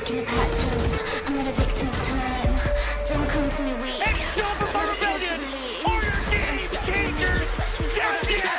breaking the patterns. I'm not a victim of time. Don't come to me weak. It's Shopify Rebellion, or your Game Changers Champions!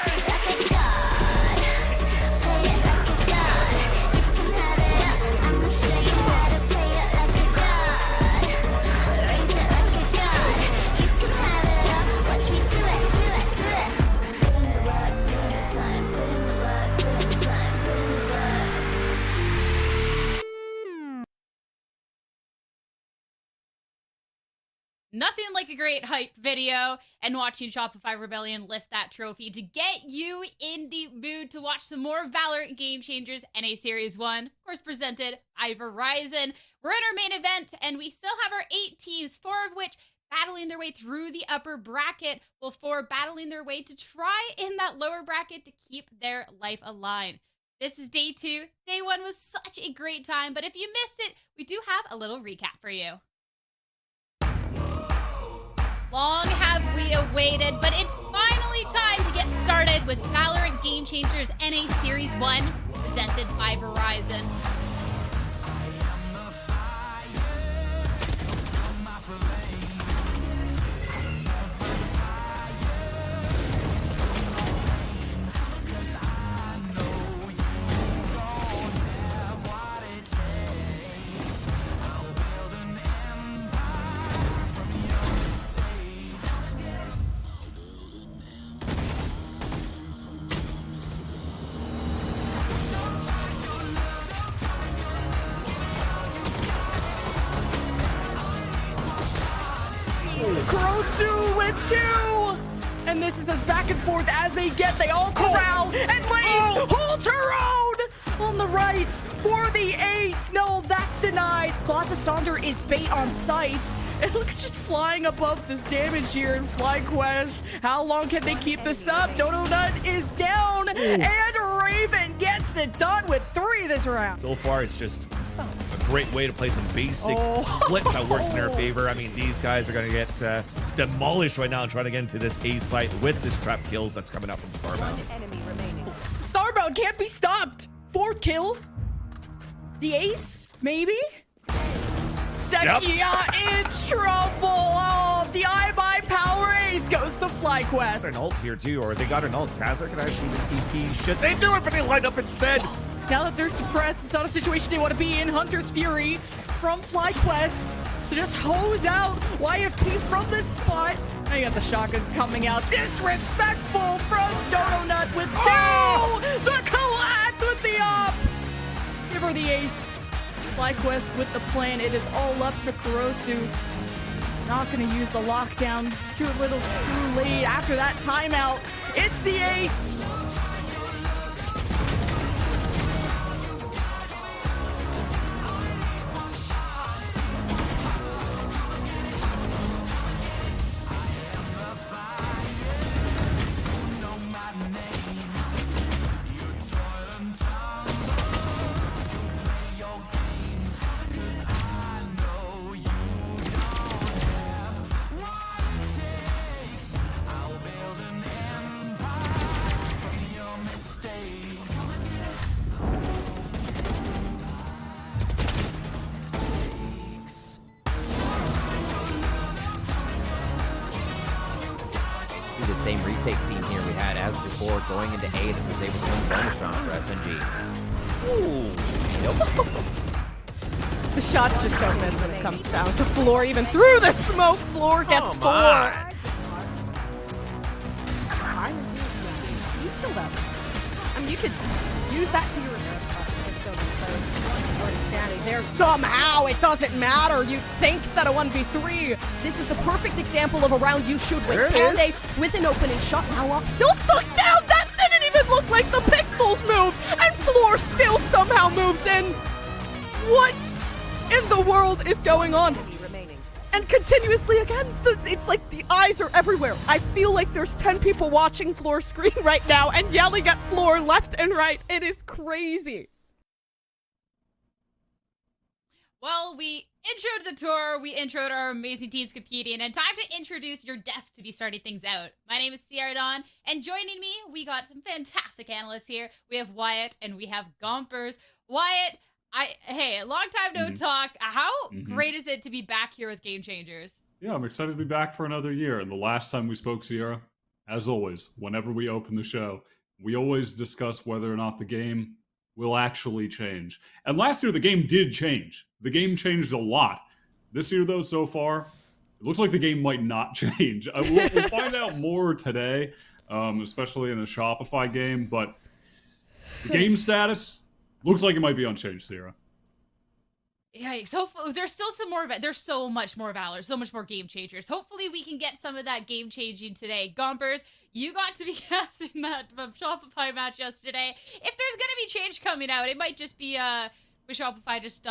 Nothing like a great hype video and watching Shopify Rebellion lift that trophy to get you in the mood to watch some more VALORANT Game Changers NA Series 1, of course presented by Verizon. We're in our main event and we still have our 8 teams, 4 of which battling their way through the upper bracket, while 4 battling their way to try in that lower bracket to keep their life alive. This is day 2. Day 1 was such a great time, but if you missed it, we do have a little recap for you. Long have we awaited, but it's finally time to get started with VALORANT Game Changers NA Series 1, presented by Verizon. Kurosu with 2! And this is as back and forth as they get. They all corral, and Lanes holds her own on the right for the ace. No, that's denied. Plaza Sonder is bait on sight. And look, just flying above this damage here in FlyQuest. How long can they keep this up? Donut is down, and Raven gets it done with 3 this round. So far, it's just a great way to play some basic split that works in their favor. I mean, these guys are going to get demolished right now and trying to get into this A site with this trap kills that's coming out from Starbound. Starbound can't be stopped. 4th kill. The ace, maybe? Sekia in trouble. Oh, the iBuyPower ace goes to FlyQuest. An ult here too, or they got an ult. Kazakh can actually the TP. Shit, they do it, but they line up instead. Now that they're suppressed, it's not a situation they want to be in. Hunter's Fury from FlyQuest to just hose out YFP from this spot. Now you got the shotguns coming out. Disrespectful from Donut with 2! The collapse with the up! Give her the ace. FlyQuest with the plan. It is all up to Kurosu. Not going to use the lockdown. Too little, too late. After that timeout, it's the ace. The same retake team here we had as before, going into A that was able to win the bonus round for SNG. Ooh, nope. The shots just don't miss when it comes down to Floor. Even through the smoke, Floor gets 4. You chill them. I mean, you could use that to your advantage. Already standing there. Somehow, it doesn't matter. You think that a 1v3. This is the perfect example of a round you should win. Pande with an opening shot. Now up, still stuck down. That didn't even look like the pixels moved. And Floor still somehow moves in. What in the world is going on? And continuously again, it's like the eyes are everywhere. I feel like there's 10 people watching Floor screen right now and yelling at Floor left and right. It is crazy. Well, we introed the tour, we introed our amazing teams competing, and time to introduce your desk to be starting things out. My name is Sierra Dawn, and joining me, we got some fantastic analysts here. We have Wyatt and we have Gompers. Wyatt, Hey, long time no talk. How great is it to be back here with Game Changers? Yeah, I'm excited to be back for another year. And the last time we spoke, Sierra, as always, whenever we open the show, we always discuss whether or not the game will actually change. And last year, the game did change. The game changed a lot. This year, though, so far, it looks like the game might not change. We'll find out more today, especially in the Shopify game. But the game status looks like it might be unchanged, Sierra. Yikes. Hopefully, there's still some more. There's so much more Valor, so much more Game Changers. Hopefully, we can get some of that game changing today. Gompers, you got to be casting that Shopify match yesterday. If there's going to be change coming out, it might just be with Shopify just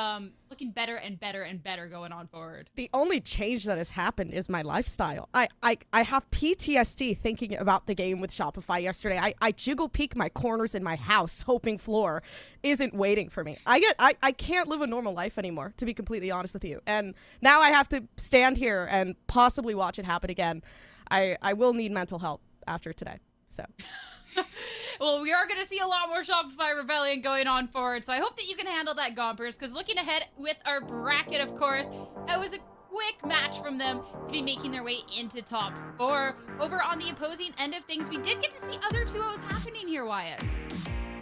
looking better and better and better going on forward. The only change that has happened is my lifestyle. I have PTSD thinking about the game with Shopify yesterday. I jiggle peek my corners in my house hoping floor isn't waiting for me. I can't live a normal life anymore, to be completely honest with you. And now I have to stand here and possibly watch it happen again. I will need mental help after today. So well, we are going to see a lot more Shopify Rebellion going on forward, so I hope that you can handle that, Gompers, because looking ahead with our bracket, of course, that was a quick match from them to be making their way into top 4. Over on the opposing end of things, we did get to see other 2-0s happening here, Wyatt.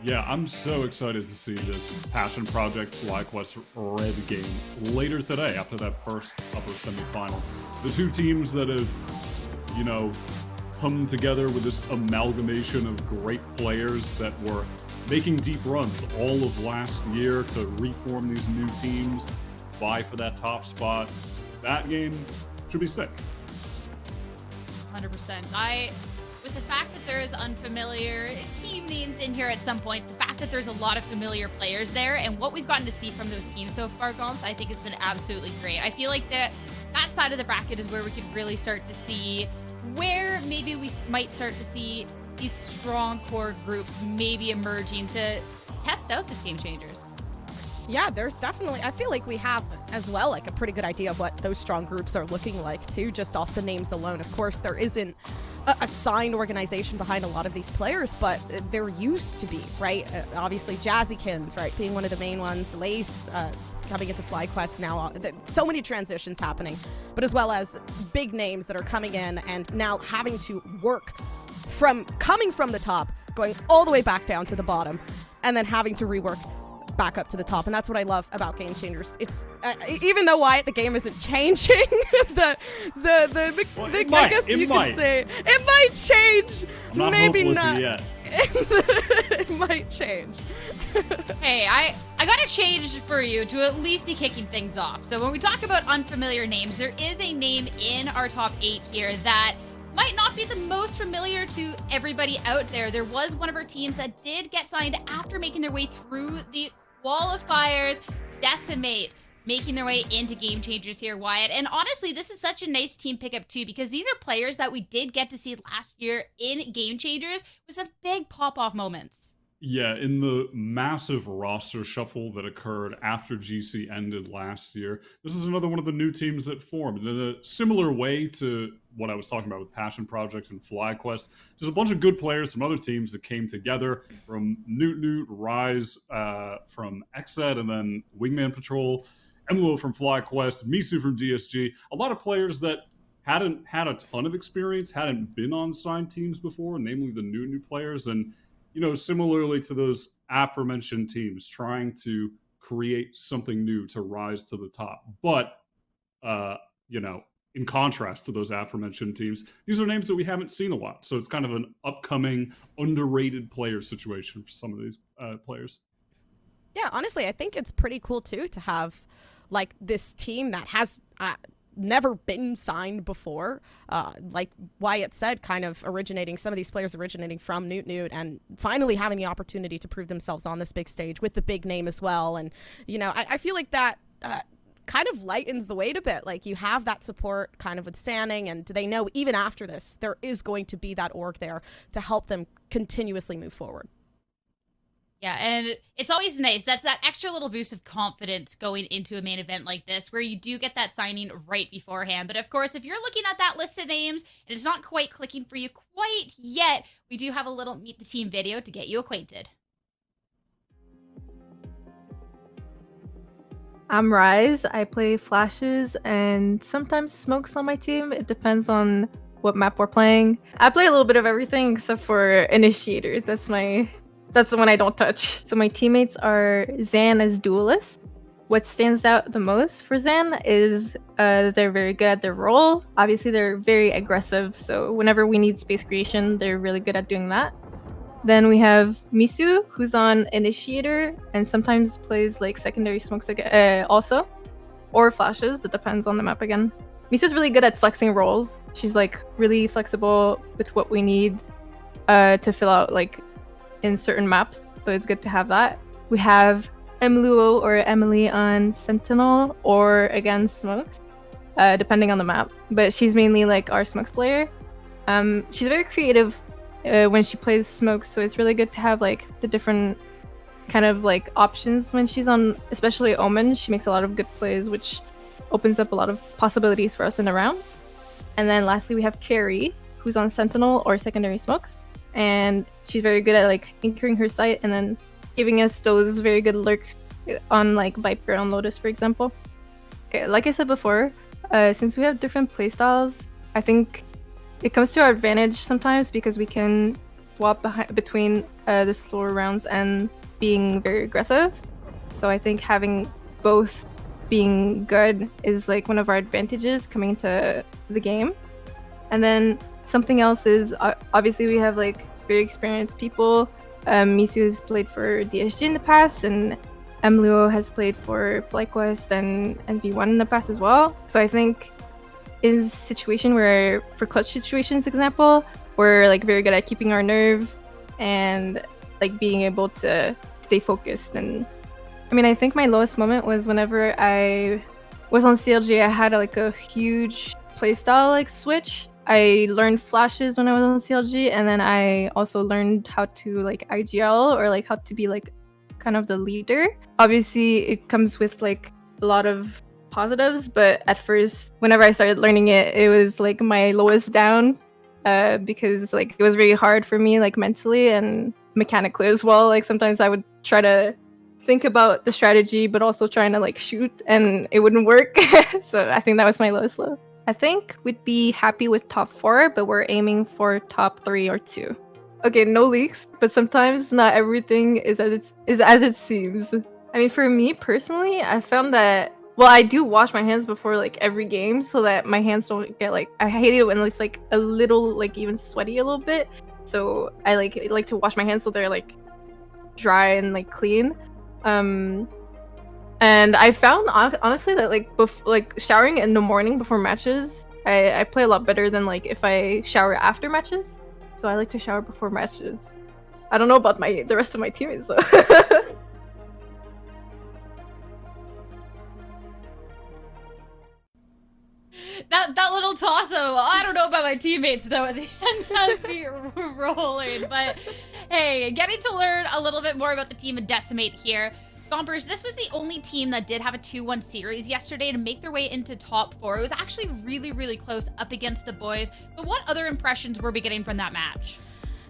Yeah, I'm so excited to see this Passion Project FlyQuest Red game later today after that first upper semifinal. The two teams that have, come together with this amalgamation of great players that were making deep runs all of last year to reform these new teams, vie for that top spot. That game should be sick. 100%. With the fact that there is unfamiliar team names in here at some point, the fact that there's a lot of familiar players there, and what we've gotten to see from those teams so far, Gomps, I think has been absolutely great. I feel like that side of the bracket is where we could really start to see where maybe we might start to see these strong core groups maybe emerging to test out this Game Changers. yeah, there's definitely, I feel like we have as well like a pretty good idea of what those strong groups are looking like too, just off the names alone. Of course, there isn't a signed organization behind a lot of these players, but there used to be, right? Obviously Jazzykins, right, being one of the main ones, Lace, coming into FlyQuest now. So many transitions happening, but as well as big names that are coming in and now having to work from coming from the top, going all the way back down to the bottom, and then having to rework back up to the top. And that's what I love about Game Changers. It's even though Wyatt, the game isn't changing, I guess you could say it might change. I'm not maybe hopeless not yet. It might change. Hey, I got a change for you to at least be kicking things off. So when we talk about unfamiliar names, there is a name in our top 8 here that might not be the most familiar to everybody out there. There was one of our teams that did get signed after making their way through the qualifiers, Decimate, making their way into Game Changers here, Wyatt. And honestly, this is such a nice team pickup too, because these are players that we did get to see last year in Game Changers with some big pop-off moments. Yeah, in the massive roster shuffle that occurred after GC ended last year, this is another one of the new teams that formed. In a similar way to what I was talking about with Passion Project and FlyQuest, there's a bunch of good players from other teams that came together, from Newt, Rise from XZ, and then Wingman Patrol, Emilo from FlyQuest, Misu from DSG. A lot of players that hadn't had a ton of experience, hadn't been on signed teams before, namely the new players, and similarly to those aforementioned teams, trying to create something new to rise to the top. But, in contrast to those aforementioned teams, these are names that we haven't seen a lot. So it's kind of an upcoming, underrated player situation for some of these players. Yeah, honestly, I think it's pretty cool too to have like this team that has never been signed before, like Wyatt said, kind of some of these players originating from Newt and finally having the opportunity to prove themselves on this big stage with the big name as well. And I feel like that kind of lightens the weight a bit. Like you have that support kind of with Sanning, and they know even after this there is going to be that org there to help them continuously move forward. Yeah, and it's always nice. That's that extra little boost of confidence going into a main event like this, where you do get that signing right beforehand. But of course, if you're looking at that list of names and it's not quite clicking for you quite yet, we do have a little Meet the Team video to get you acquainted. I'm Rise. I play flashes and sometimes smokes on my team. It depends on what map we're playing. I play a little bit of everything except for initiator. That's the one I don't touch. So my teammates are Zan as duelist. What stands out the most for Zan is they're very good at their role. Obviously, they're very aggressive. So whenever we need space creation, they're really good at doing that. Then we have Misu, who's on initiator and sometimes plays like secondary smokes also, or flashes. It depends on the map again. Misu's really good at flexing roles. She's like really flexible with what we need to fill out like in certain maps. So it's good to have that. We have Emluo or Emily on Sentinel or again smokes, depending on the map. But she's mainly like our smokes player. She's very creative when she plays smokes, so it's really good to have like the different kind of like options when she's on, especially Omen. She makes a lot of good plays, which opens up a lot of possibilities for us in the rounds. And then lastly, we have Carrie, who's on Sentinel or secondary smokes, and she's very good at like anchoring her sight and then giving us those very good lurks on like Viper on Lotus, for example. Okay, like I said before, since we have different playstyles, I think it comes to our advantage sometimes because we can swap between the slower rounds and being very aggressive. So I think having both being good is like one of our advantages coming into the game. And then something else is obviously we have like very experienced people. Misu has played for DSG in the past, and Emluo has played for FlyQuest and V1 in the past as well. So I think in a situation where, for clutch situations example, we're like very good at keeping our nerve and like being able to stay focused. And I mean, I think my lowest moment was whenever I was on CLG. I had like a huge playstyle like switch. I learned flashes when I was on CLG, and then I also learned how to like IGL or like how to be like kind of the leader. Obviously, it comes with like a lot of positives, but at first, whenever I started learning it, it was like my lowest down because like it was very hard for me like mentally and mechanically as well. Like sometimes I would try to think about the strategy, but also trying to like shoot, and it wouldn't work. So I think that was my lowest low. I think we'd be happy with top 4, but we're aiming for top 3 or 2. Okay, no leaks, but sometimes not everything is as it seems. I mean, for me personally, I found that, well, I do wash my hands before like every game so that my hands don't get like, I hate it when it's like a little like even sweaty a little bit. So I like to wash my hands so they're like dry and like clean. And I found honestly that like showering in the morning before matches, I play a lot better than like if I shower after matches. So I like to shower before matches. I don't know about the rest of my teammates though. That little toss though, I don't know about my teammates though at the end has me rolling. But hey, getting to learn a little bit more about the team of Decimate here. Gompers, this was the only team that did have a 2-1 series yesterday to make their way into top 4. It was actually really, really close up against the boys. But what other impressions were we getting from that match?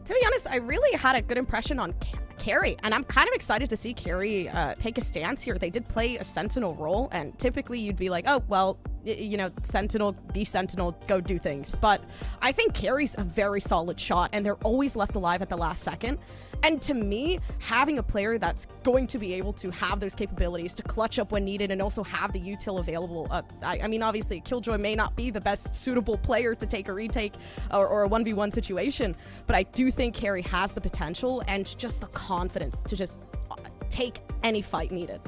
To be honest, I really had a good impression on Carrie, and I'm kind of excited to see Carrie take a stance here. They did play a Sentinel role, and typically you'd be like, oh, well, you know, Sentinel, be Sentinel, go do things. But I think Carrie's a very solid shot, and they're always left alive at the last second. And to me, having a player that's going to be able to have those capabilities to clutch up when needed and also have the util available, I mean, obviously, Killjoy may not be the best suitable player to take a retake or a 1v1 situation, but I do think Carrie has the potential and just the confidence to just take any fight needed.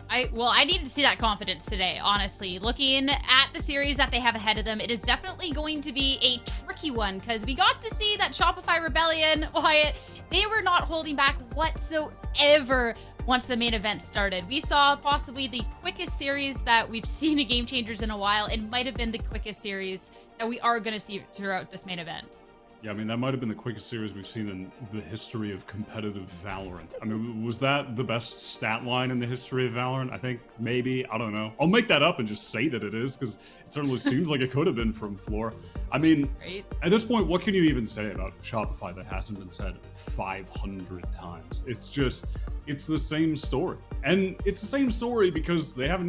I needed to see that confidence today, honestly. Looking at the series that they have ahead of them, it is definitely going to be a tricky one because we got to see that Shopify Rebellion, Wyatt, they were not holding back whatsoever once the main event started. We saw possibly the quickest series that we've seen in Game Changers in a while. It might have been the quickest series that we are going to see throughout this main event. Yeah, I mean, that might have been the quickest series we've seen in the history of competitive Valorant. I mean, was that the best stat line in the history of Valorant? I think maybe, I don't know. I'll make that up and just say that it is, because it certainly seems like it could have been from Floor. I mean, Right? at this point, what can you even say about Shopify that hasn't been said 500 times? It's just, it's the same story. And it's the same story because they haven't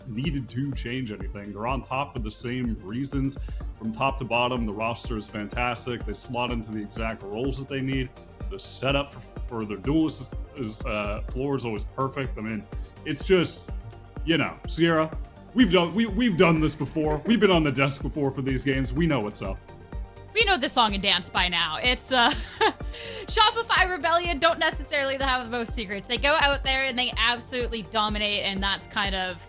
needed to change anything. They're on top of the same reasons. From top to bottom, the roster is fantastic. They slot into the exact roles that they need. The setup for their duelists floor is always perfect. I mean, it's just, you know, Sierra, we've done this before. We've been on the desk before for these games. We know what's up. We know this song and dance by now. It's Shopify Rebellion don't necessarily have the most secrets. They go out there and they absolutely dominate, and that's kind of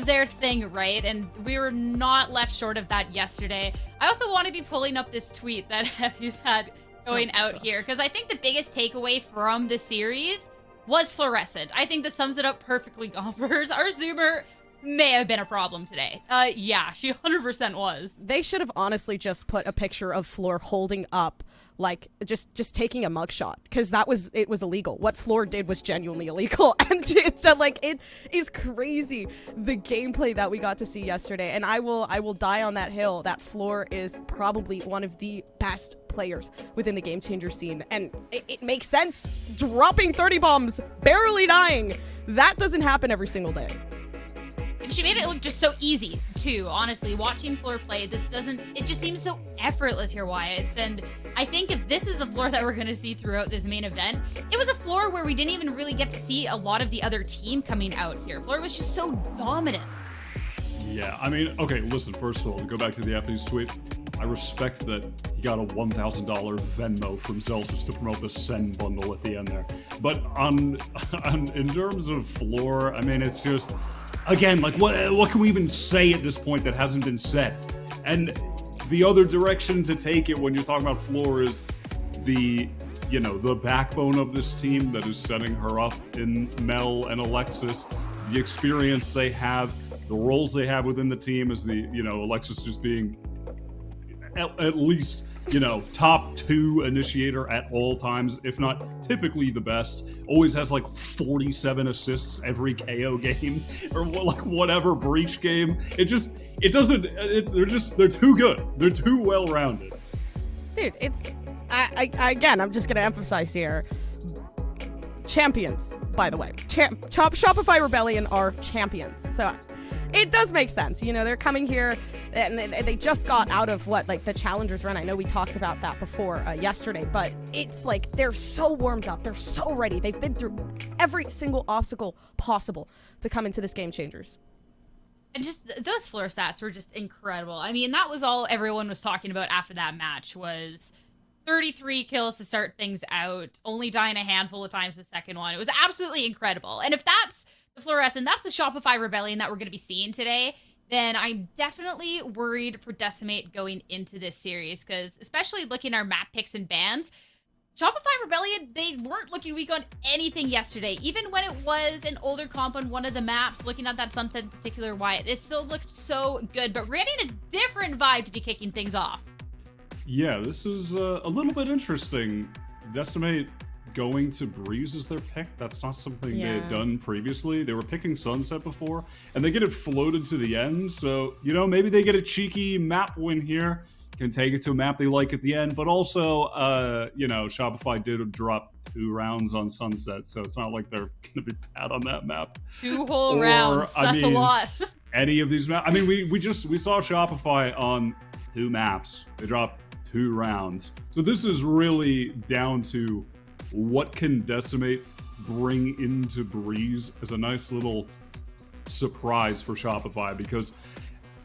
their thing, right? And we were not left short of that yesterday. I also want to be pulling up this tweet that Heavy's had going out here, because I think the biggest takeaway from the series was Fluorescent. I think this sums it up perfectly, Gompers. Our Zoomer may have been a problem today. Yeah, she 100% was. They should have honestly just put a picture of Floor holding up, like, just taking a mugshot, because it was illegal. What Floor did was genuinely illegal, and it is crazy, the gameplay that we got to see yesterday. And I will die on that hill that Floor is probably one of the best players within the Game Changer scene, and it makes sense. Dropping 30 bombs, barely dying, that doesn't happen every single day. And she made it look just so easy, too. Honestly, watching Floor play, it just seems so effortless here, Wyatt. And I think if this is the Floor that we're going to see throughout this main event, it was a Floor where we didn't even really get to see a lot of the other team coming out here. Floor was just so dominant. Yeah, I mean, okay, listen, first of all, to go back to the FD's tweet, I respect that he got a $1,000 Venmo from Zelsis to promote the Send bundle at the end there. But in terms of Floor, I mean, it's just, again, like, what can we even say at this point that hasn't been said? And the other direction to take it when you're talking about Floor is the backbone of this team that is setting her up in Mel and Alexis, the experience they have, the roles they have within the team as Alexis just being at least, top 2 initiator at all times, if not typically the best. Always has like 47 assists every KO game or like whatever breach game. They're too good. They're too well-rounded. Dude, again, I'm just going to emphasize here. Champions, by the way. Shopify Rebellion are champions. So it does make sense. They're coming here and they just got out of the Challengers run. I know we talked about that before yesterday, but it's like they're so warmed up. They're so ready. They've been through every single obstacle possible to come into this Game Changers. And just those Floor stats were just incredible. I mean, that was all everyone was talking about after that match was 33 kills to start things out, only dying a handful of times the second one. It was absolutely incredible. And if that's the Fluorescent, that's the Shopify Rebellion that we're going to be seeing today, then I'm definitely worried for Decimate going into this series, because especially looking at our map picks and bans, Shopify Rebellion, they weren't looking weak on anything yesterday. Even when it was an older comp on one of the maps, looking at that Sunset in particular, Wyatt, it still looked so good, but we're getting a different vibe to be kicking things off. Yeah, this is a little bit interesting. Decimate going to Breeze as their pick. That's not something they had done previously. They were picking Sunset before, and they get it floated to the end. So, maybe they get a cheeky map win here. Can take it to a map they like at the end. But also, Shopify did drop 2 rounds on Sunset, so it's not like they're going to be bad on that map. 2 whole rounds. That's a lot. Any of these maps. I mean, we saw Shopify on 2 maps. They dropped 2 rounds. So this is really down to what can Decimate bring into Breeze as a nice little surprise for Shopify, because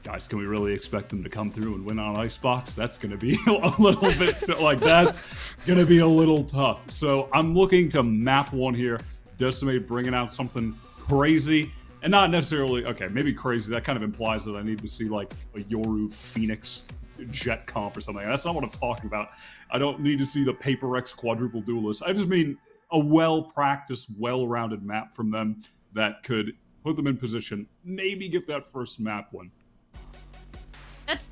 guys, can we really expect them to come through and win on Icebox? That's going to be a little bit that's going to be a little tough. So I'm looking to map 1 here. Decimate bringing out something crazy, and not necessarily, okay, maybe crazy. That kind of implies that I need to see like a Yoru Phoenix Jet comp or something. That's not what I'm talking about. I don't need to see the Paper X quadruple duelist. I just mean a well-practiced, well-rounded map from them that could put them in position, maybe get that first map win.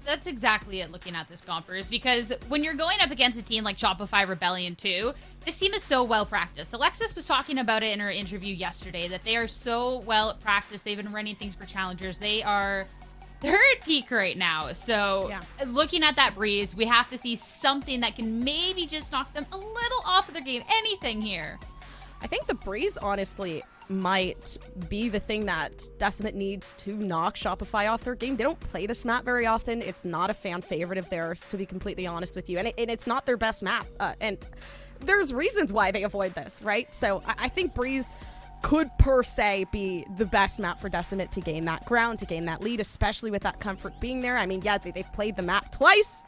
That's exactly it looking at this Gompers, because when you're going up against a team like Shopify Rebellion 2, this team is so well practiced. Alexis was talking about it in her interview yesterday, that they are so well practiced. They've been running things for challengers. They're at peak right now. So looking at that Breeze, we have to see something that can maybe just knock them a little off of their game. Anything here. I think the Breeze, honestly, might be the thing that Decimate needs to knock Shopify off their game. They don't play this map very often. It's not a fan favorite of theirs, to be completely honest with you. And it's not their best map. And there's reasons why they avoid this, right? So I think Breeze could, per se, be the best map for Decimate to gain that ground, to gain that lead, especially with that comfort being there. I mean, yeah, they've played the map twice.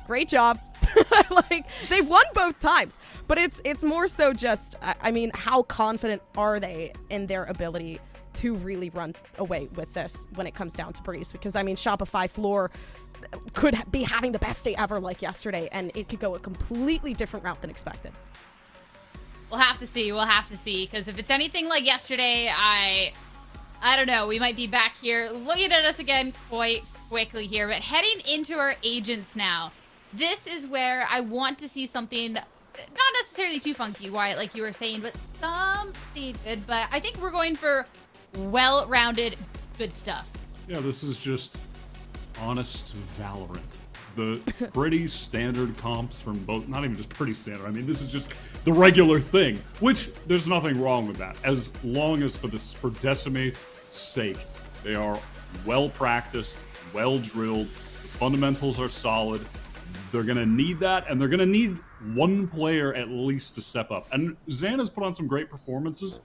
Great job. Like, they've won both times, but it's more so just, I mean, how confident are they in their ability to really run away with this when it comes down to Breeze? Because, I mean, Shopify Floor could be having the best day ever like yesterday, and it could go a completely different route than expected. We'll have to see. We'll have to see, because if it's anything like yesterday, I don't know. We might be back here looking at us again quite quickly here, but heading into our agents now. This is where I want to see something, not necessarily too funky, Wyatt, like you were saying, but something good. But I think we're going for well-rounded, good stuff. Yeah, this is just honest Valorant. The pretty standard comps from both, not even just pretty standard, I mean, this is just the regular thing, which there's nothing wrong with that, as long as for Decimate's sake, they are well-practiced, well-drilled, the fundamentals are solid. They're going to need that, and they're going to need one player at least to step up. And Zan has put on some great performances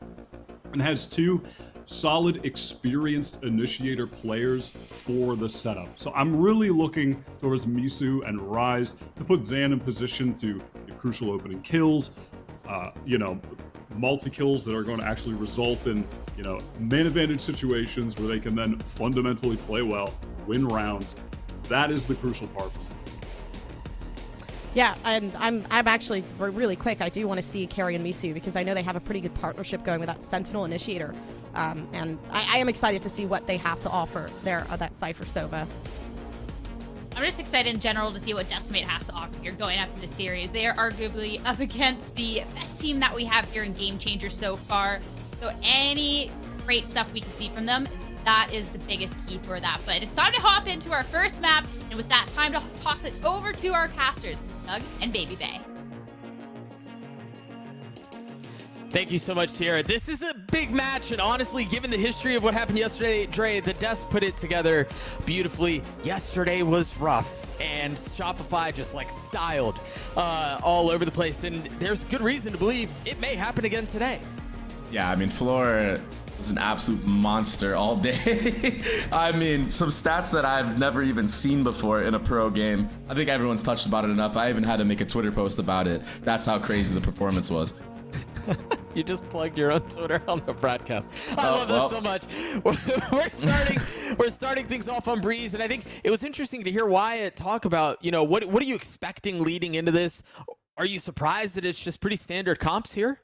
and has two solid, experienced initiator players for the setup. So I'm really looking towards Misu and Rise to put Zan in position to get crucial opening kills, multi-kills that are going to actually result in, man advantage situations where they can then fundamentally play well, win rounds. That is the crucial part for me. Yeah, and I'm actually, really quick, I do want to see Carrie and Misu, because I know they have a pretty good partnership going with that Sentinel Initiator. And I am excited to see what they have to offer there at that Cypher Sova. I'm just excited in general to see what Decimate has to offer here going up in the series. They are arguably up against the best team that we have here in Game Changers so far. So any great stuff we can see from them, that is the biggest key for that. But it's time to hop into our first map, and with that, time to toss it over to our casters, Doug and Baby Bay. Thank you so much, Sierra. This is a big match, and honestly, given the history of what happened yesterday, Dre, the Desk put it together beautifully. Yesterday was rough, and Shopify just styled all over the place, and there's good reason to believe it may happen again today. Yeah, I mean, Floor was an absolute monster all day. I mean, some stats that I've never even seen before in a pro game. I think everyone's touched about it enough. I even had to make a Twitter post about it. That's how crazy the performance was. You just plugged your own Twitter on the broadcast. I love that so much. We're starting things off on Breeze, and I think it was interesting to hear Wyatt talk about, what are you expecting leading into this? Are you surprised that it's just pretty standard comps here?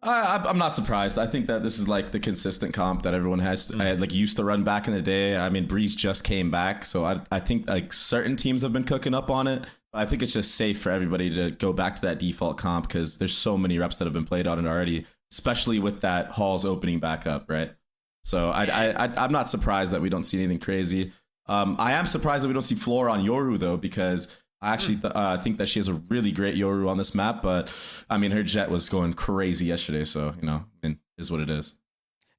I'm not surprised. I think that this is the consistent comp that everyone has used to run back in the day. I mean, Breeze just came back, so I think certain teams have been cooking up on it. But I think it's just safe for everybody to go back to that default comp, because there's so many reps that have been played on it already, especially with that Halls opening back up, right? So I'm not surprised that we don't see anything crazy. I am surprised that we don't see Floor on Yoru though, because I actually think that she has a really great Yoru on this map, but I mean, her Jet was going crazy yesterday, so it is what it is.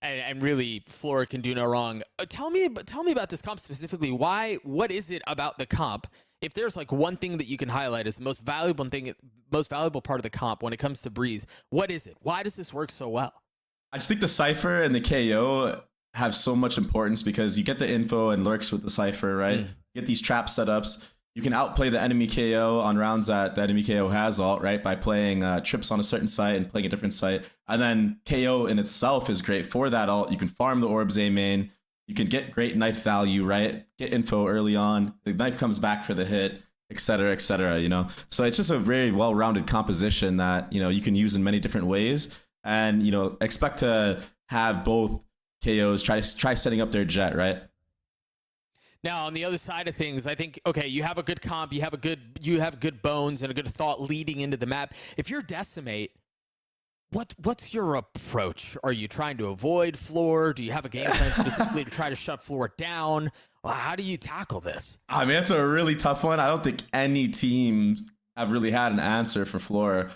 And really, Floor can do no wrong. Tell me about this comp specifically. What is it about the comp? If there's one thing that you can highlight as the most valuable part of the comp when it comes to Breeze, what is it? Why does this work so well? I just think the Cypher and the KO have so much importance, because you get the info and lurks with the Cypher, right? You get these trap setups. You can outplay the enemy KO on rounds that the enemy KO has ult, right? By playing trips on a certain site and playing a different site. And then KO in itself is great for that ult. You can farm the orbs A main. You can get great knife value, right? Get info early on. The knife comes back for the hit, et cetera, So it's just a very well-rounded composition that, you can use in many different ways. And, expect to have both KOs try setting up their Jet, right? Now, on the other side of things, I think, okay, you have a good comp, you have good bones and a good thought leading into the map. If you're Decimate, what's your approach? Are you trying to avoid floor? Do you have a game plan specifically to try to shut floor down? Well, how do you tackle this? I mean, that's a really tough one. I don't think any teams have really had an answer for floor,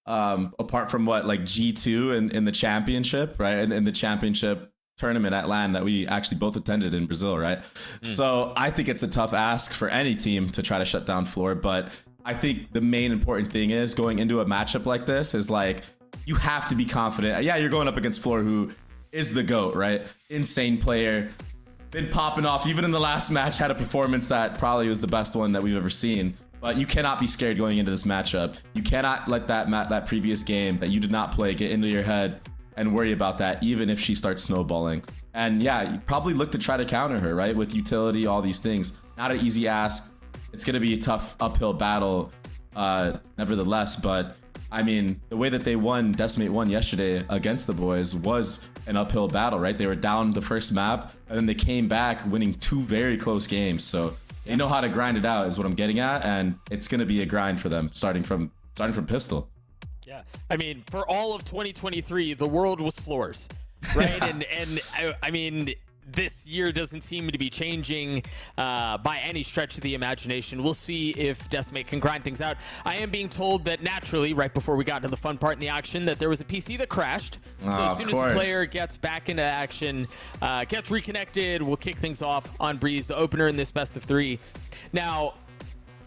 apart from what, like G2 in the championship, right? In the championship tournament at LAN that we actually both attended in Brazil, right? So I think it's a tough ask for any team to try to shut down floor. But I think the main important thing is going into a matchup like this is like, you have to be confident. Yeah, you're going up against floor, who is the GOAT, right? Insane player. Been popping off. Even in the last match, had a performance that probably was the best one that we've ever seen. But you cannot be scared going into this matchup. You cannot let that previous game that you did not play get into your head and worry about that, even if she starts snowballing. And yeah, you probably look to try to counter her, right? With utility, all these things. Not an easy ask. It's going to be a tough uphill battle, nevertheless. But I mean, the way that they won, Decimate won yesterday against the boys, was an uphill battle, right? They were down the first map, and then they came back winning 2 very close games. So they know how to grind it out, is what I'm getting at, and it's going to be a grind for them, starting from pistol. Yeah, I mean, for all of 2023, the world was floors, right? and I mean, this year doesn't seem to be changing by any stretch of the imagination. We'll see if Decimate can grind things out. I am being told that naturally, right before we got to the fun part in the action, that there was a PC that crashed. So as soon as the player gets back into action, gets reconnected, we'll kick things off on Breeze, the opener in this best of 3. Now,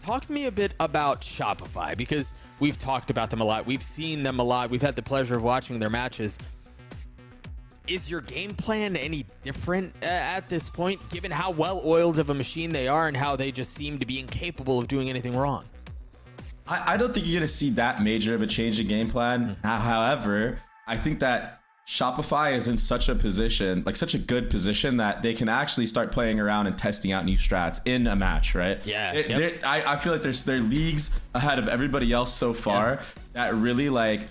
talk to me a bit about Shopify, because we've talked about them a lot. We've seen them a lot. We've had the pleasure of watching their matches. Is your game plan any different at this point, given how well-oiled of a machine they are and how they just seem to be incapable of doing anything wrong? I don't think you're going to see that major of a change in game plan. However, I think that Shopify is in such a position, like such a good position, that they can actually start playing around and testing out new strats in a match, right? Yeah. I feel like they're leagues ahead of everybody else so far that really like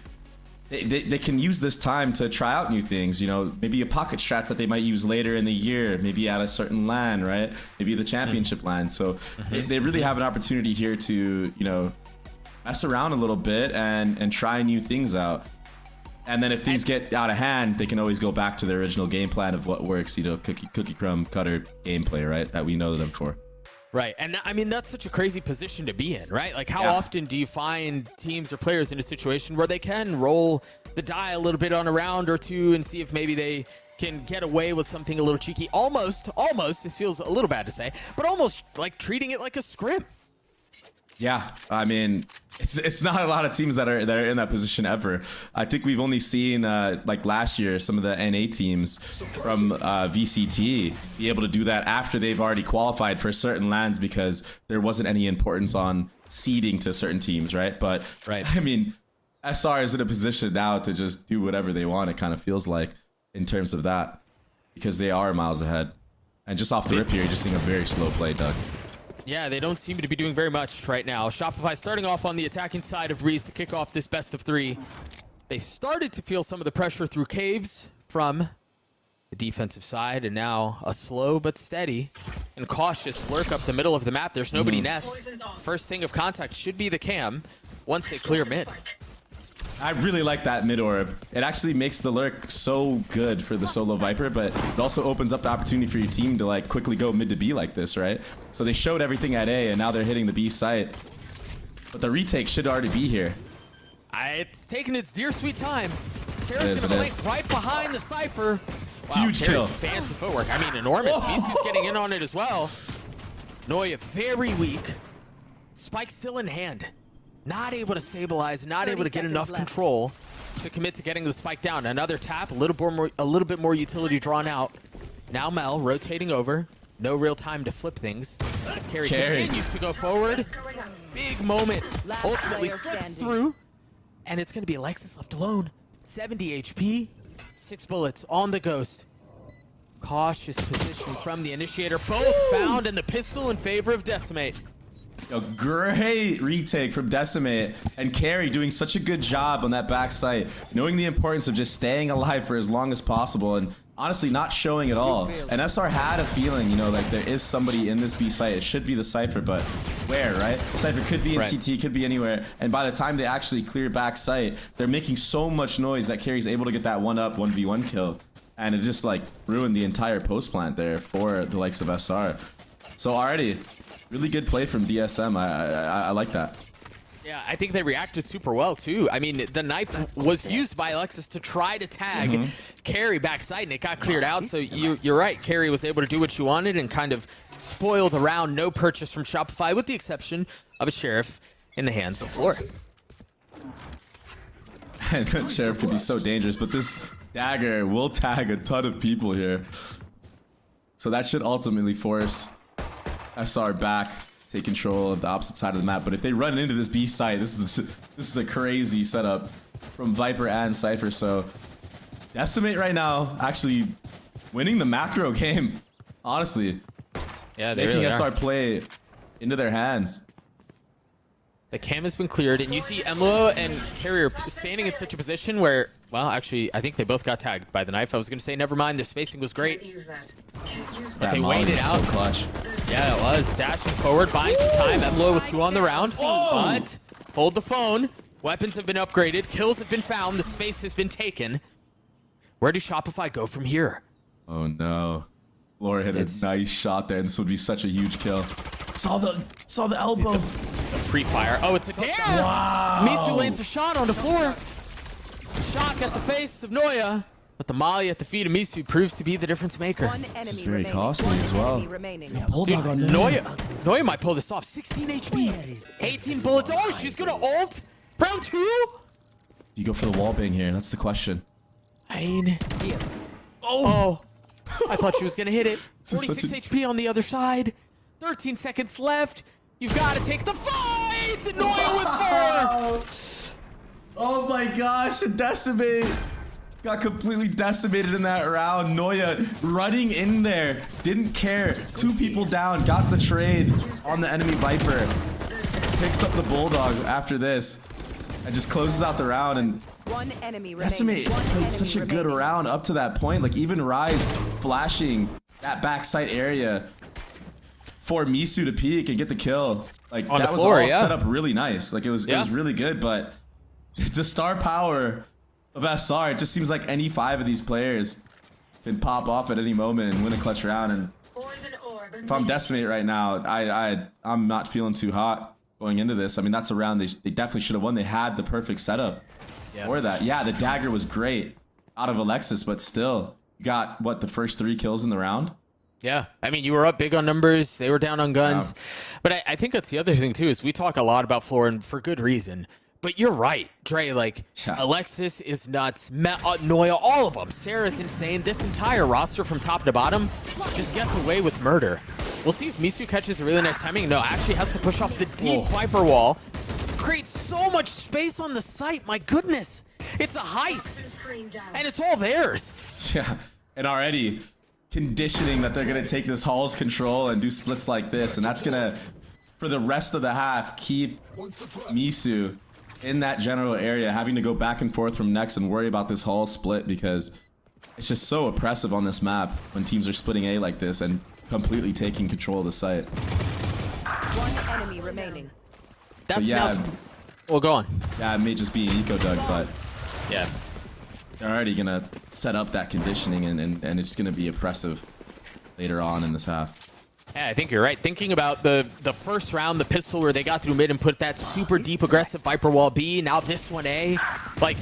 they can use this time to try out new things, you know, maybe a pocket strats that they might use later in the year, maybe at a certain LAN, right? Maybe the championship LAN. So they really have an opportunity here to, you know, mess around a little bit and try new things out. And then if things get out of hand, they can always go back to their original game plan of what works, you know, cookie crumb cutter gameplay, right? That we know them for. Right. And I mean, that's such a crazy position to be in, right? Like, how often do you find teams or players in a situation where they can roll the die a little bit on a round or two and see if maybe they can get away with something a little cheeky? Almost, this feels a little bad to say, but almost like treating it like a scrim. Yeah, I mean, it's not a lot of teams that are in that position ever. I think we've only seen like last year some of the NA teams from VCT be able to do that after they've already qualified for certain LANs because there wasn't any importance on seeding to certain teams, right? But I mean, SR is in a position now to just do whatever they want. It kind of feels like in terms of that, because they are miles ahead. And just off the rip here, you're just seeing a very slow play, Doug. Yeah, they don't seem to be doing very much right now. Shopify starting off on the attacking side of Breeze to kick off this best of 3. They started to feel some of the pressure through caves from the defensive side, and now a slow but steady and cautious lurk up the middle of the map. There's nobody nest. First thing of contact should be the cam once they clear mid. I really like that mid orb. It actually makes the lurk so good for the solo Viper, but it also opens up the opportunity for your team to like quickly go mid to B like this, right? So they showed everything at A, and now they're hitting the B site. But the retake should already be here. It's taking its dear sweet time. It is. Right behind the Cypher. Wow, Huge kill. Fancy footwork. I mean, enormous. BC's getting in on it as well. Noya very weak. Spike still in hand. Not able to stabilize, not able to get enough control to commit to getting the spike down. Another tap, a little bit more utility drawn out. Now Mel rotating over. No real time to flip things. As Carry continues to go forward. Big moment. Ultimately slips through. And it's going to be Alexis left alone. 70 HP. 6 bullets on the Ghost. Cautious position from the Initiator. Both found in the pistol in favor of Decimate. A great retake from Decimate, and Carry doing such a good job on that back site, knowing the importance of just staying alive for as long as possible. And honestly not showing at all. And SR had a feeling, you know, like there is somebody in this B site. It should be the Cypher, but where, right? The Cypher could be in CT, could be anywhere. And by the time they actually clear back site, they're making so much noise that Carry's able to get that 1-up 1v1 kill. And it just like ruined the entire post plant there for the likes of SR. So already, really good play from DSM. I like that. Yeah, I think they reacted super well too. I mean, the knife was used by Alexis to try to tag Carry backside, and it got cleared out. So you're right. Carry was able to do what she wanted and kind of spoil the round. No purchase from Shopify, with the exception of a Sheriff in the hands of Floor. That Sheriff could be so dangerous, but this dagger will tag a ton of people here. So that should ultimately force SR back, take control of the opposite side of the map. But if they run into this B site, this is a crazy setup from Viper and Cypher. So Decimate right now actually winning the macro game, honestly. Yeah, they making really SR are. play into their hands. The cam has been cleared, and you see Emlo and Carrier standing in such a position where, well, actually, I think they both got tagged by the knife. I was going to say, never mind, their spacing was great. But they Molly waited was out. so clutch. Yeah, it was. Dashing forward, buying some time. Emlo with 2 on the round. But hold the phone. Weapons have been upgraded. Kills have been found. The space has been taken. Where does Shopify go from here? Oh no. Laura hit a nice shot there, and this would be such a huge kill. Saw the elbow. The pre-fire. Oh, it's a dare! Wow. Misu lands a shot on the floor. Shock at the face of Noya. But the Molly at the feet of Misu proves to be the difference maker. This is very costly as well. Bulldog on Noya might pull this off. 16 HP. 18 bullets. Oh, she's gonna ult. Round 2? You go for the wall bang here. That's the question. Oh. I thought she was gonna hit it. This is 46 such HP on the other side. 13 seconds left. You've got to take the fight. Noya with 4. Oh my gosh, Decimate got completely decimated in that round. Noya running in there, didn't care. 2 people down, got the trade on the enemy Viper. Picks up the Bulldog after this and just closes out the round. And Decimate played such a good round up to that point. Like even Rise flashing that backside area for Misu to peek and get the kill. Like on that the was floor, all yeah. set up really nice. Like it was really good, but the star power of SR, it just seems like any 5 of these players can pop off at any moment and win a clutch round. And if I'm Decimate right now, I'm not feeling too hot going into this. I mean, that's a round they definitely should have won. They had the perfect setup for that. Yeah, the dagger was great out of Alexis, but still, you got what, the first 3 kills in the round? Yeah, I mean, you were up big on numbers. They were down on guns. But I think that's the other thing, too, is we talk a lot about Floor, and for good reason. But you're right, Dre. Like, Alexis is nuts. Noya, all of them. Sarah's insane. This entire roster from top to bottom just gets away with murder. We'll see if Misu catches a really nice timing. No, actually has to push off the deep Viper wall. Creates so much space on the site. My goodness. It's a heist. And it's all theirs. Yeah, and already conditioning that they're going to take this Hall's control and do splits like this. And that's going to, for the rest of the half, keep Misu in that general area, having to go back and forth from next and worry about this Hall split, because it's just so oppressive on this map when teams are splitting A like this and completely taking control of the site. One enemy remaining. That's yeah, now... Well, go on. Yeah, it may just be an eco dug, but yeah, they're already going to set up that conditioning, and it's going to be oppressive later on in this half. Yeah, I think you're right. Thinking about the first round, the pistol where they got through mid and put that super deep aggressive Viper wall B, now this one A. Like,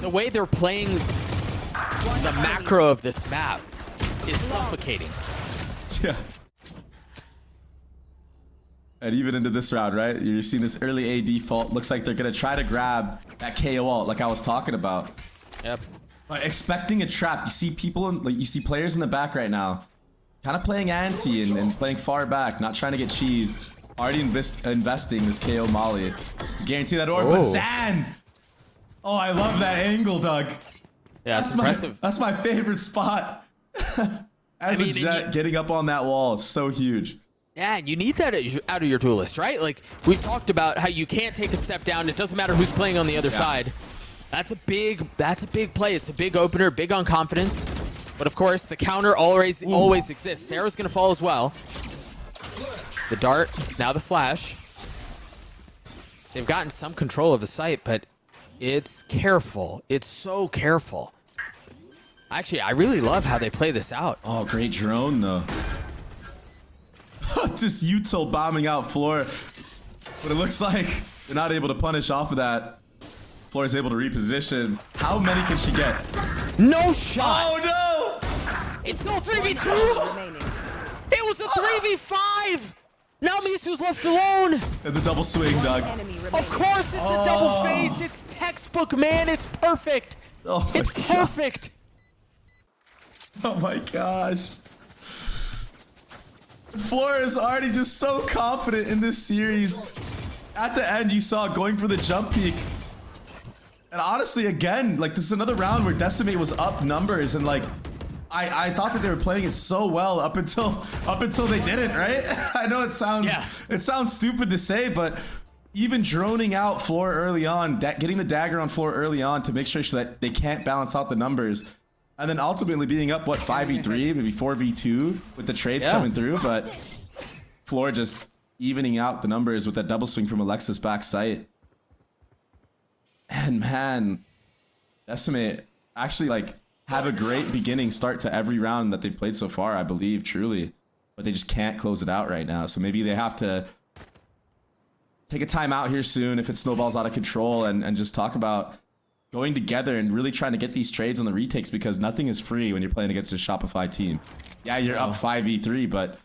the way they're playing the macro of this map is suffocating. Yeah. And even into this round, right? You're seeing this early A default. Looks like they're going to try to grab that KO ult like I was talking about. Yep. Expecting a trap. You see people, you see players in the back right now. Kind of playing anti and playing far back, not trying to get cheesed. Already investing this KO Molly. Guarantee that orb, but Zan! Oh, I love that angle, Doug. Yeah, it's impressive. That's my favorite spot. As a Jet, getting up on that wall is so huge. Yeah, and you need that out of your duelist, right? Like, we've talked about how you can't take a step down. It doesn't matter who's playing on the other side. That's a big play. It's a big opener, big on confidence. But of course, the counter always exists. Sarah's going to fall as well. The dart, now the flash. They've gotten some control of the site, but it's careful. It's so careful. Actually, I really love how they play this out. Oh, great drone, though. Just util bombing out Floor. But it looks like they're not able to punish off of that. Floor is able to reposition. How many can she get? No shot. Oh, no! It's still 3v2. It was a 3v5. Now Misu's left alone. And the double swing, Doug. Of course, it's a double face. It's textbook, man. It's perfect. Oh my It's perfect. Oh my gosh. Floor is already just so confident in this series. At the end, you saw going for the jump peak. And honestly, again, like this is another round where Decimate was up numbers, and like I thought that they were playing it so well up until they didn't, right? I know it sounds stupid to say, but even droning out Floor early on, getting the dagger on Floor early on to make sure that they can't balance out the numbers, and then ultimately being up, what, 5v3, maybe 4v2 with the trades coming through, but Floor just evening out the numbers with that double swing from Alexis back sight. And man, Decimate actually like have a great beginning start to every round that they've played so far, I believe, truly. But they just can't close it out right now. So maybe they have to take a timeout here soon if it snowballs out of control and just talk about going together and really trying to get these trades on the retakes, because nothing is free when you're playing against a Shopify team. Yeah, you're up 5v3, but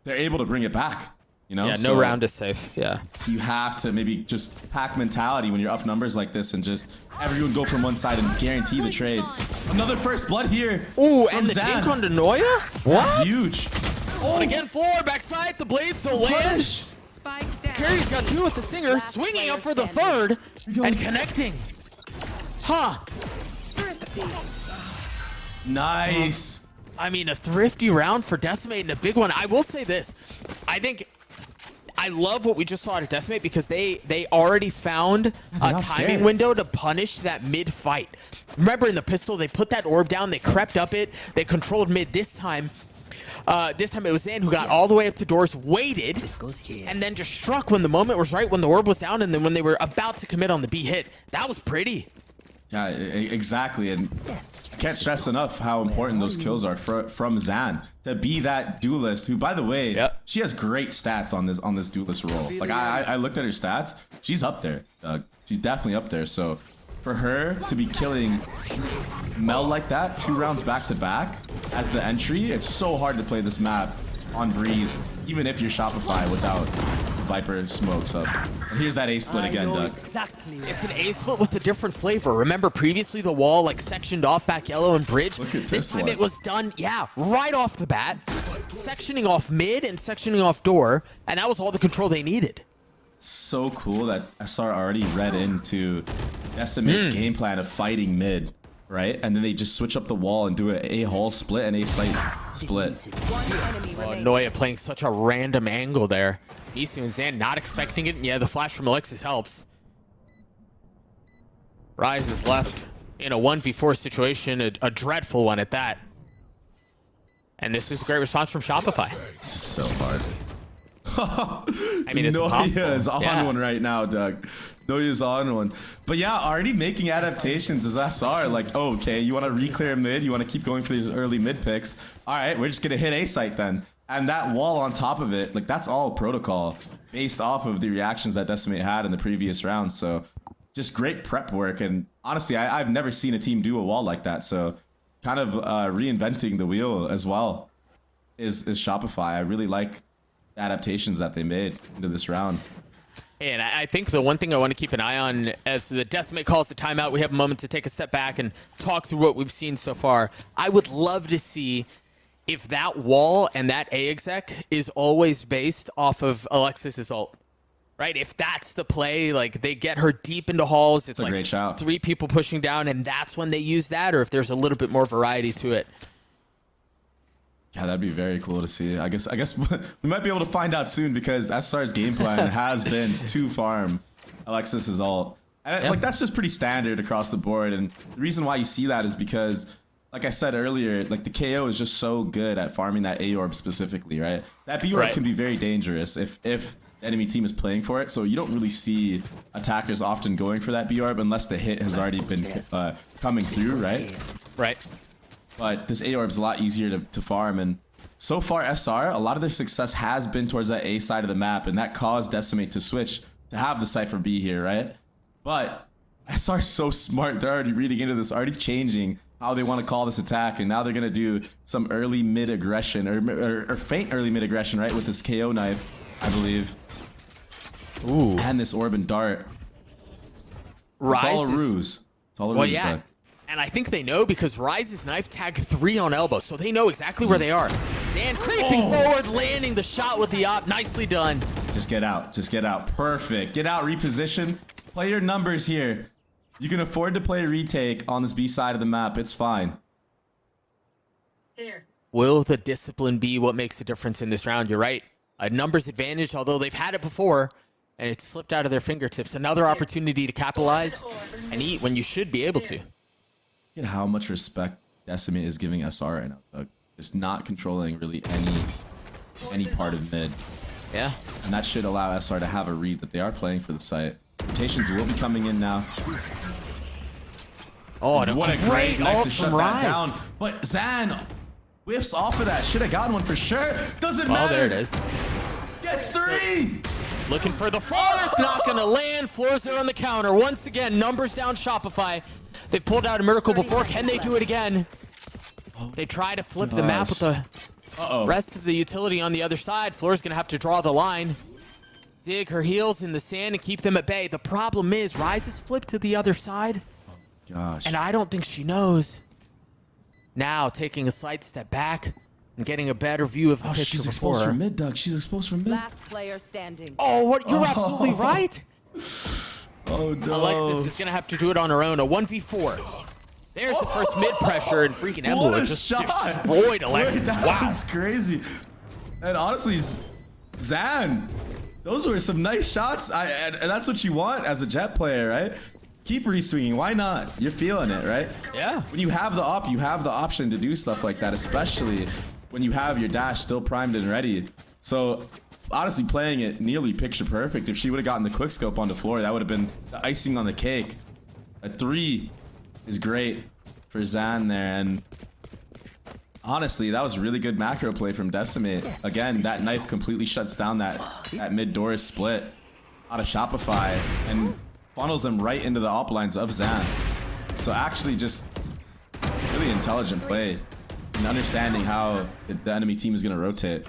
they're able to bring it back. You know? Yeah, no round is safe. Yeah. So you have to maybe just pack mentality when you're up numbers like this and just everyone go from one side and guarantee the trades. Another first blood here. Ooh, from and the Zan. dink on Denoya? What? Huge. Oh, and again, Floor, backside, the blades, the land. Carrie's got two with the Singer, swinging up for the third, and connecting. Huh. Nice. I mean, a thrifty round for Decimate and a big one. I will say this. I love what we just saw at Decimate because they already found a timing scared. window to punish that mid fight. Remember in the pistol, they put that orb down, they crept up it, they controlled mid this time. This time it was Zan who got all the way up to doors, waited, and then just struck when the moment was right, when the orb was down, and then when they were about to commit on the B hit. That was pretty. Yeah, exactly. And I can't stress enough how important those kills are from Zan to be that duelist who, by the way, she has great stats on this duelist role. Like I looked at her stats, she's up there. She's definitely up there. So for her to be killing Mel like that 2 rounds back to back as the entry, it's so hard to play this map on Breeze, even if you're Shopify without Viper smokes up. And here's that A split again, Doug. It's an A split with a different flavor. Remember previously the wall like sectioned off back yellow and bridge? Look at this time one. it was done, right off the bat. Sectioning off mid and sectioning off door, and that was all the control they needed. So cool that SR already read into Decimate's game plan of fighting mid, right? And then they just switch up the wall and do an A-hole split and A-site split. Noya playing such a random angle there. Isu and Zan not expecting it. And yeah, the flash from Alexis helps. Rise is left in a 1v4 situation, a dreadful one at that. And this is a great response from Shopify. This is so hard. I mean, it's Noya is on yeah. one right now, Doug. Noya's on one. But yeah, already making adaptations as SR. Like, oh, okay, you want to re-clear mid? You want to keep going for these early mid picks? All right, we're just going to hit A-site then. And that wall on top of it, like that's all protocol based off of the reactions that Decimate had in the previous round. So just great prep work. And honestly, I've never seen a team do a wall like that. So kind of reinventing the wheel as well is Shopify. I really like the adaptations that they made into this round. And I think the one thing I want to keep an eye on as the Decimate calls the timeout, we have a moment to take a step back and talk through what we've seen so far. I would love to see if that wall and that A exec is always based off of Alexis's ult, right? If that's the play, like they get her deep into halls, it's a like great shout. 3 people pushing down, and that's when they use that, or if there's a little bit more variety to it. Yeah, that'd be very cool to see. I guess we might be able to find out soon because SR's game plan has been to farm Alexis's ult. And like that's just pretty standard across the board. And the reason why you see that is because like I said earlier, like the KO is just so good at farming that A orb specifically, right? That B orb Right. can be very dangerous if the enemy team is playing for it. So you don't really see attackers often going for that B orb unless the hit has already been coming through, right? Right. But this A orb is a lot easier to farm, and so far SR, a lot of their success has been towards that A side of the map, and that caused Decimate to switch to have the Cypher B here, right? But SR is so smart. They're already reading into this, already changing how they want to call this attack, and now they're going to do some early mid aggression or faint early mid aggression, right, with this KO knife, I believe. Ooh. And this orb and dart. Rise It's all a is- ruse. It's all a Well, ruse, yeah. Doug. And I think they know because Rise's knife tagged 3 on elbow, so they know exactly where they are. Zan creeping forward, landing the shot with the op. Nicely done. Just get out. Just get out. Perfect. Get out, reposition. Play your numbers here. You can afford to play a retake on this B side of the map. It's fine. Will the discipline be what makes the difference in this round? You're right. A numbers advantage, although they've had it before, and it's slipped out of their fingertips. Another opportunity to capitalize and eat when you should be able to. Look at how much respect Decimate is giving SR right now, Doug. Just not controlling really any part of mid. Yeah. And that should allow SR to have a read that they are playing for the site. Rotations will be coming in now. Oh, and What a great great knife ult to shut from that Rise. down. But Zan whiffs off of that. Should have gotten one for sure. Doesn't Oh, matter. there it is. Gets 3. Looking for the floor. Not going to land. Floors there on the counter. Once again, numbers down Shopify. They've pulled out a miracle before. Can they do it again? They try to flip the map with the rest of the utility on the other side. Floor's going to have to draw the line. Dig her heels in the sand and keep them at bay. The problem is Rise is flipped to the other side, Gosh. and I don't think she knows. Now taking a slight step back and getting a better view of the picture She's before exposed her. from mid, Doug. She's exposed from mid. Last player standing. Oh, what? You're absolutely right. Oh, no. Alexis is going to have to do it on her own. A 1v4. There's the first mid pressure, and freaking What Emblem a just shot. destroyed Alexis. Wait, that Wow. was crazy. And honestly, Zan, those were some nice shots. And that's what you want as a Jet player, right? Keep re-swinging. Why not? You're feeling it, right? Yeah. When you have the op, you have the option to do stuff like that, especially when you have your dash still primed and ready. So honestly, playing it nearly picture perfect. If she would have gotten the quick scope on the floor, that would have been the icing on the cake. A 3 is great for Zan there, and honestly, that was really good macro play from Decimate. Again, that knife completely shuts down that mid door split out of Shopify and funnels them right into the op lines of Zan. So actually just really intelligent play and understanding how the enemy team is going to rotate.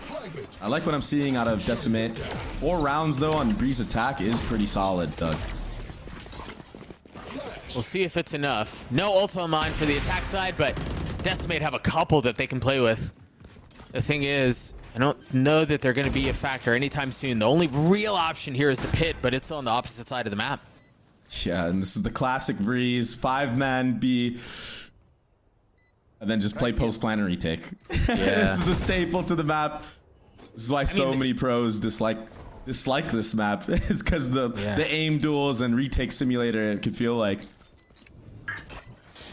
I like what I'm seeing out of Decimate. 4 rounds though on Breeze attack is pretty solid, Doug. We'll see if it's enough. No ult on mine for the attack side, but Decimate have a couple that they can play with. The thing is, I don't know that they're going to be a factor anytime soon. The only real option here is the pit, but it's on the opposite side of the map. Yeah, and this is the classic Breeze 5-man B, and then just play post plan and retake. This is the staple to the map. This is why so many pros dislike this map. Is because the aim duels and retake simulator, it can feel like.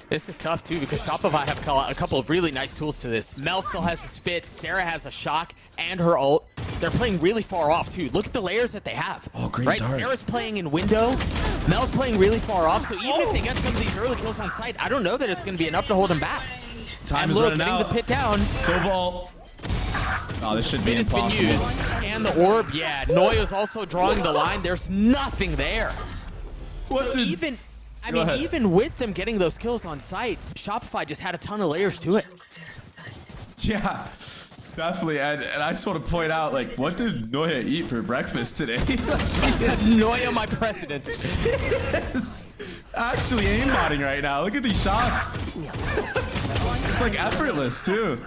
This is tough too because Shopify have a couple of really nice tools to this. Mel still has a spit, Sarah has a shock, and her ult. They're playing really far off too. Look at the layers that they have. Oh, great right? dart. Sarah's playing in window. Mel's playing really far off. So even if they get some of these early kills on site, I don't know that it's going to be enough to hold them back. Time and is look, running getting out. the pit down. Sobal. Oh, this should be It has been impossible. used. And the orb, yeah. Noya's also drawing the line. There's nothing there. What So did- even, I Go mean, ahead. even with them getting those kills on site, Shopify just had a ton of layers to it. Yeah, definitely. And I just want to point out, like, what did Noya eat for breakfast today? She is Noya, my precedent. actually aimbotting right now. Look at these shots. It's like effortless too.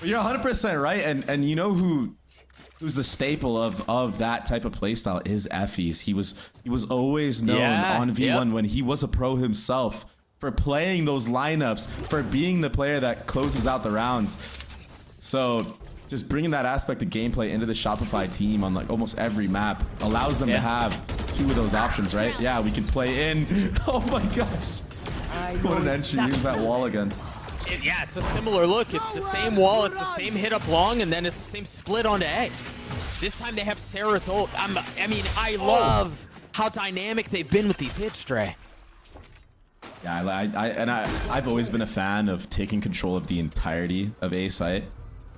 But you're 100% right, and you know who's the staple of that type of playstyle is Effie's. He was always known on V1 when he was a pro himself for playing those lineups, for being the player that closes out the rounds. So just bringing that aspect of gameplay into the Shopify team on like almost every map allows them to have 2 of those options, right? Yeah, we can play in. Oh my gosh. What an entry. Use that wall again. Yeah, it's a similar look. It's the same wall, it's the same hit up long, and then it's the same split onto A. This time they have Sarah's ult. I love how dynamic they've been with these hits, Dre. Yeah, I've always been a fan of taking control of the entirety of A site.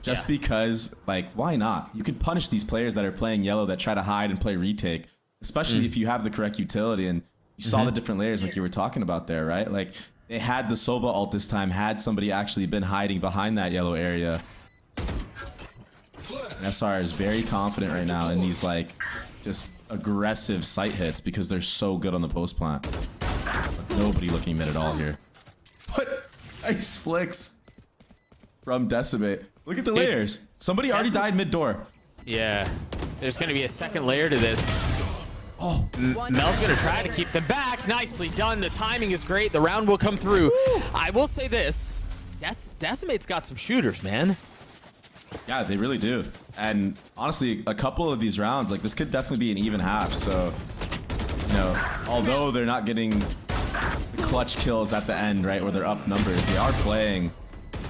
Just because, like, why not? You can punish these players that are playing yellow that try to hide and play retake, especially if you have the correct utility. And you saw the different layers like you were talking about there, right? Like, they had the Sova ult this time, had somebody actually been hiding behind that yellow area. And SR is very confident right now in these, like, just aggressive site hits because they're so good on the post plant. But nobody looking mid at all here. But nice flicks from Decimate. Look at the layers. Somebody already died mid door. Yeah, there's going to be a second layer to this. Oh, Mel's going to try to keep them back. Nicely done. The timing is great. The round will come through. I will say this. Decimate's got some shooters, man. Yeah, they really do. And honestly, a couple of these rounds, like, this could definitely be an even half. So, you know, although they're not getting the clutch kills at the end, right, where they're up numbers, they are playing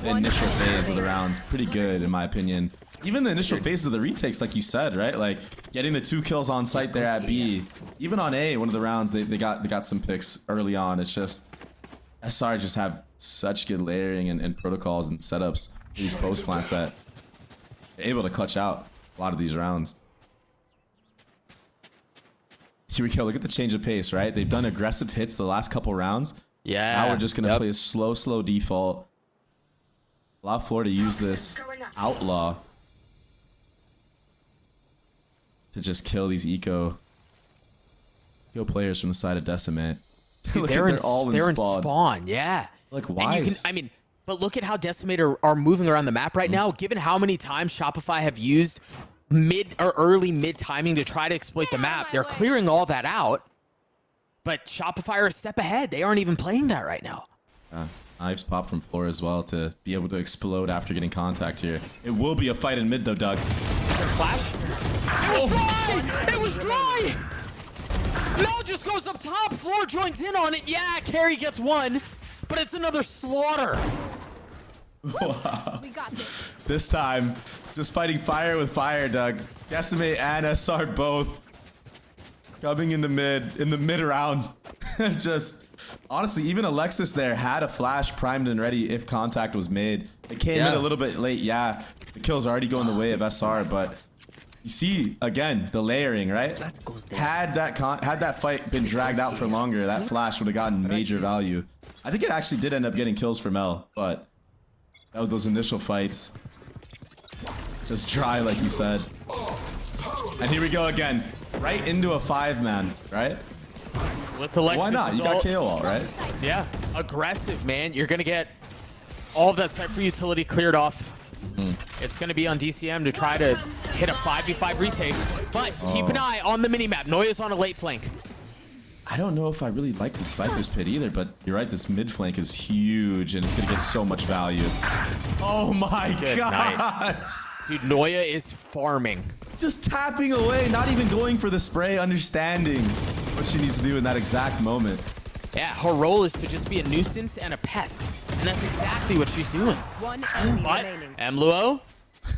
the initial phase of the rounds pretty good, in my opinion. Even the initial phases of the retakes, like you said, right? Like, getting the 2 kills on site there at B. Even on A, one of the rounds, they got some picks early on. It's just, SR just have such good layering and protocols and setups for these post plants that they're able to clutch out a lot of these rounds. Here we go. Look at the change of pace, right? They've done aggressive hits the last couple rounds. Yeah. Now we're just going to play a slow default. Allow Floor to use this outlaw to just kill these eco players from the side of Decimate. Dude, they're all in spawn. Yeah. Like, why? But look at how Decimate are moving around the map right now. Given how many times Shopify have used mid or early mid timing to try to exploit the map, they're clearing all that out. But Shopify are a step ahead. They aren't even playing that right now. Knives pop from Floor as well to be able to explode after getting contact here. It will be a fight in mid though, Doug. Flash. It was dry! It was dry! Mel just goes up top. Floor joins in on it. Yeah, Carry gets one, but it's another slaughter. Wow. We got this. This time, just fighting fire with fire, Doug. Decimate and SR both coming in the mid round. Just honestly, even Alexis there had a flash primed and ready if contact was made. It came in a little bit late. Yeah, the kill's already going the way of SR, but you see again the layering, right? Had that fight been dragged out for longer, that flash would have gotten major value. I think it actually did end up getting kills for Mel, but that was those initial fights. Just dry, like you said. And here we go again. Right into a 5-man, right? With Alexis, why not? You got KO all, right? Yeah, aggressive, man. You're going to get all of that Cypher utility cleared off. It's going to be on DCM to try to hit a 5v5 retake. But keep an eye on the minimap. Noya's on a late flank. I don't know if I really like this Viper's Pit either, but you're right, this mid flank is huge and it's going to get so much value. Oh my gosh! Dude, Noya is farming. Just tapping away, not even going for the spray, understanding what she needs to do in that exact moment. Yeah, her role is to just be a nuisance and a pest. And that's exactly what she's doing. But Mluo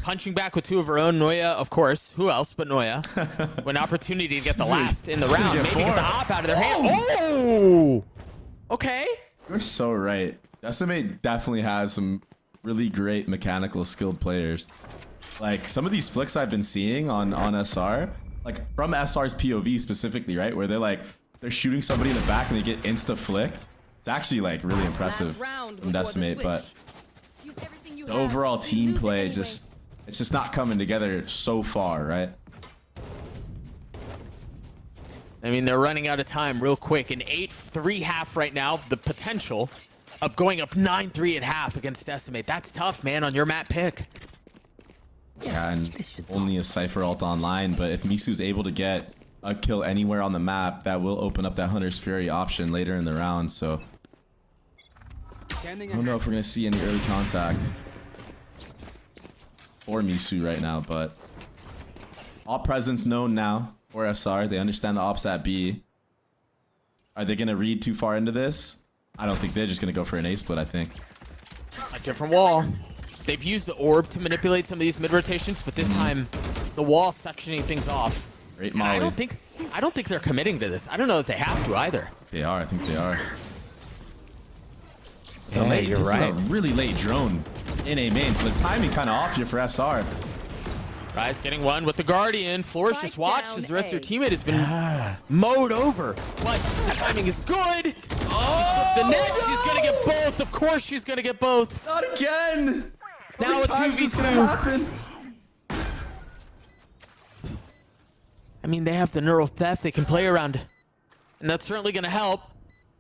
punching back with 2 of her own. Noya, of course. Who else but Noya? With an opportunity to get the last in the round. Maybe get the hop out of their hand. Oh! Okay. You're so right. Decimate definitely has some really great mechanical skilled players. Like, some of these flicks I've been seeing on SR, like from SR's POV specifically, right? Where they're shooting somebody in the back and they get insta-flicked. It's actually, like, really impressive from Decimate, but the overall team play it's just not coming together so far, right? I mean, they're running out of time real quick. An 8-3 half right now. The potential of going up 9-3 at half against Decimate. That's tough, man, on your map pick. Yeah, and only a Cypher ult online, but if Misu's able to get a kill anywhere on the map, that will open up that Hunter's Fury option later in the round, so I don't know if we're going to see any early contact for Misu right now, but all presence known now for SR. They understand the ops at B. Are they going to read too far into this? I don't think they're just gonna go for an A split. I think. A different wall. They've used the orb to manipulate some of these mid rotations, but this time the wall's sectioning things off. Great And molly. I don't think they're committing to this. I don't know that they have to either. They are. I think they are. Yeah, you're This right. is a really late drone in A main, so the timing kind of off here for SR. Rise getting one with the Guardian. Flores just watched as the rest of their teammate has been mowed over. But the timing is good. Oh, The net, she's going to get both. Of course she's going to get both. not again. Now How many it's times is 2v2. this gonna happen? I mean, they have the neural theft they can play around. And that's certainly going to help.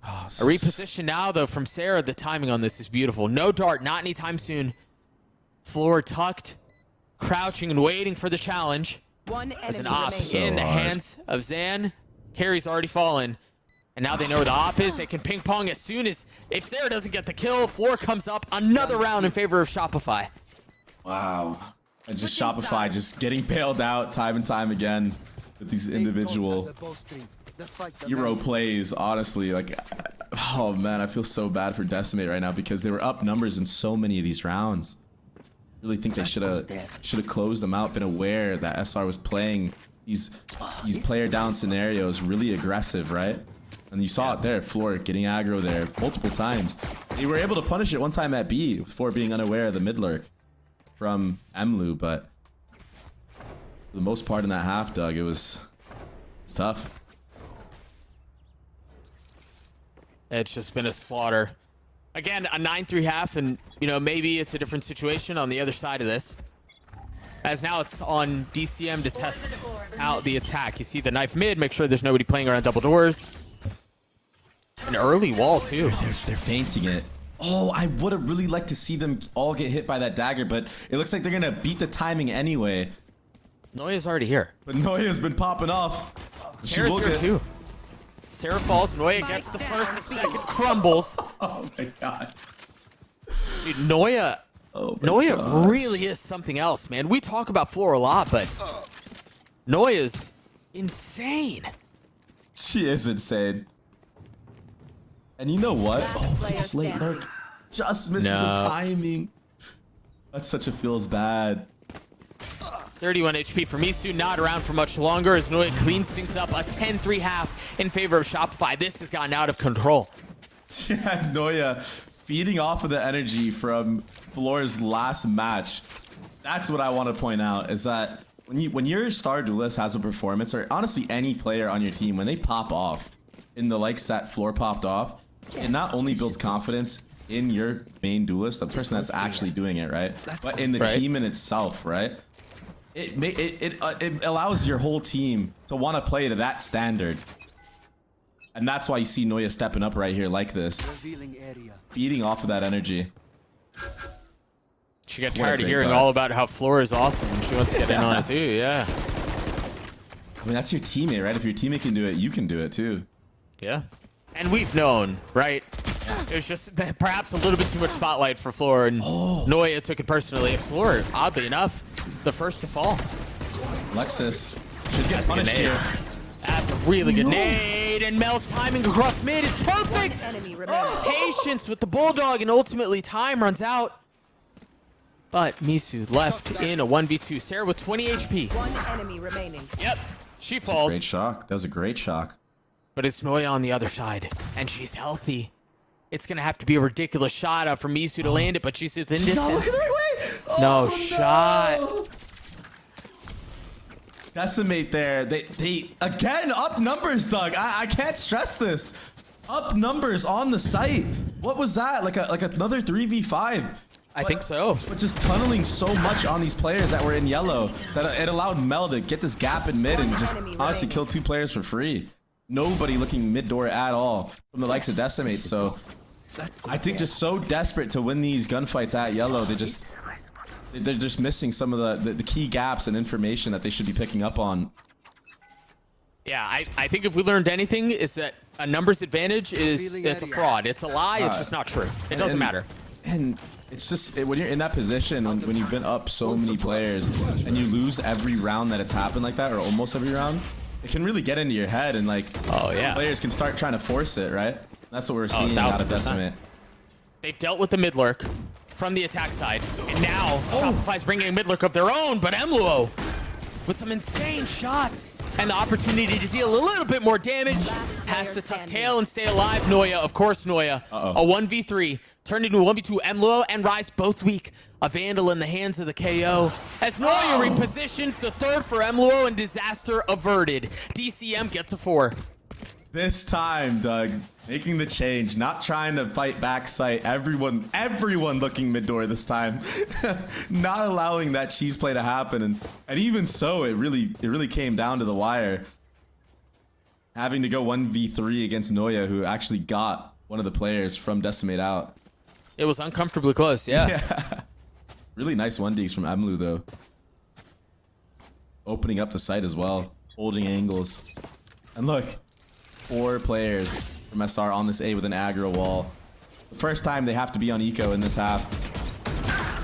A reposition now, though, from Sarah. The timing on this is beautiful. No dart, not anytime soon. Floor tucked, crouching and waiting for the challenge. One As an enemy op remaining. in the hands of Zan. Carry's already fallen. And now they know where the op is. They can ping pong as soon as, if Sarah doesn't get the kill, Floor comes up. Another round in favor of Shopify. Wow. And just Shopify just getting bailed out time and time again with these individual hero plays. Honestly, like, oh man, I feel so bad for Decimate right now because they were up numbers in so many of these rounds. Really think they should have closed them out, been aware that SR was playing these player down scenarios really aggressive, right? And you saw it there, Floor getting aggro there multiple times. They were able to punish it one time at B with Floor being unaware of the mid lurk from Emlu, but for the most part in that half, Doug, it's tough. It's just been a slaughter. Again, a 9-3 half, and, you know, maybe it's a different situation on the other side of this. As now it's on DCM to test out the attack. You see the knife mid, make sure there's nobody playing around double doors. An early wall, too. They're feinting it. Oh, I would have really liked to see them all get hit by that dagger, but it looks like they're gonna beat the timing anyway. Noya's already here. But Noya's been popping off. She Sarah's will here, get- too. Sarah falls, Noya gets the first, the second crumbles. Oh my god. Dude, Noya Oh my Noya gosh. really is something else, man. We talk about Floor a lot, but Noya's insane. She is insane. And you know what? Oh, this late lurk just misses the timing. That's such a feels bad. 31 HP for Misu, not around for much longer as Noya cleans things up. A 10-3 half in favor of Shopify. This has gotten out of control. Yeah, Noya feeding off of the energy from Floor's last match. That's what I want to point out, is that when your star duelist has a performance, or honestly any player on your team, when they pop off in the likes that Floor popped off, it not only builds confidence in your main duelist, the person that's actually doing it, right? But in the team in itself, right? It allows your whole team to want to play to that standard. And that's why you see Noya stepping up right here like this. Feeding off of that energy. She got What a tired of great hearing guy. all about how Floor is awesome, and she wants to get in on it too, yeah. I mean, that's your teammate, right? If your teammate can do it, you can do it too. Yeah. And we've known, right? It was just perhaps a little bit too much spotlight for Floor, and Noya took it personally. Floor, oddly enough, the first to fall. Lexus should get That's a punished good nade. here. That's a really good nade, and Mel's timing across mid is perfect. Enemy remaining. Patience with the Bulldog, and ultimately time runs out. But Misu left in a 1v2. Sarah with 20 HP. One enemy remaining. Yep, she That's a falls. great shock. That was a great shock. But it's Noya on the other side, and she's healthy. It's gonna have to be a ridiculous shot out for Misu to land it, but she's within She's not looking distance. the right way. No Oh, shot. Decimate there. They again up numbers, Doug. I can't stress this. Up numbers on the site. What was that? Like another 3v5. I think so. But just tunneling so much on these players that were in yellow that it allowed Mel to get this gap in mid and just honestly kill two players for free. Nobody looking mid door at all from the likes of Decimate. So I think just so desperate to win these gunfights at yellow, they're just missing some of the key gaps and information that they should be picking up on. Yeah, I think if we learned anything, it's that a numbers advantage it's a fraud. It's a lie. It's just not true. It doesn't matter. And it's just when you're in that position, when you've been up so many players and you lose every round that it's happened like that, or almost every round, it can really get into your head, and like, Oh, yeah. players can start trying to force it, right? That's what we're seeing out of 1000%. Decimate. They've dealt with the mid lurk from the attack side, and now Shopify's bringing a mid lurk of their own, but Emluo with some insane shots and the opportunity to deal a little bit more damage. Has to tuck tail and stay alive. Noya, of course, Noya. A 1v3 turned into a 1v2. Emluo and Rise both weak. A Vandal in the hands of the KO. As Noya repositions the third for Emluo and disaster averted. DCM gets a 4. This time, Doug, making the change, not trying to fight backside. Everyone looking mid door this time, not allowing that cheese play to happen. And even so, it really came down to the wire. Having to go 1v3 against Noya, who actually got one of the players from Decimate out. It was uncomfortably close, yeah. Really nice 1Ds from Emlu, though. Opening up the site as well, holding angles. And look. 4 players from SR on this A with an aggro wall. The first time they have to be on eco in this half.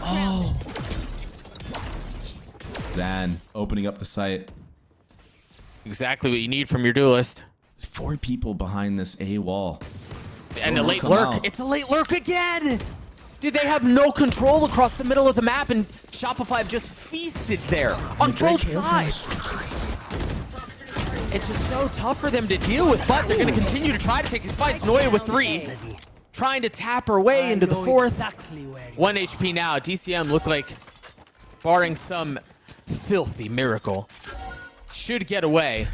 Oh! Zan opening up the site. Exactly what you need from your duelist. 4 people behind this A wall. And a late come lurk. out. It's a late lurk again! Dude, they have no control across the middle of the map, and Shopify have just feasted there on both sides. It's just so tough for them to deal with, but they're going to continue to try to take these fights. Noya with 3, trying to tap her way into the 4th. 1 HP now. DCM look like, barring some filthy miracle, should get away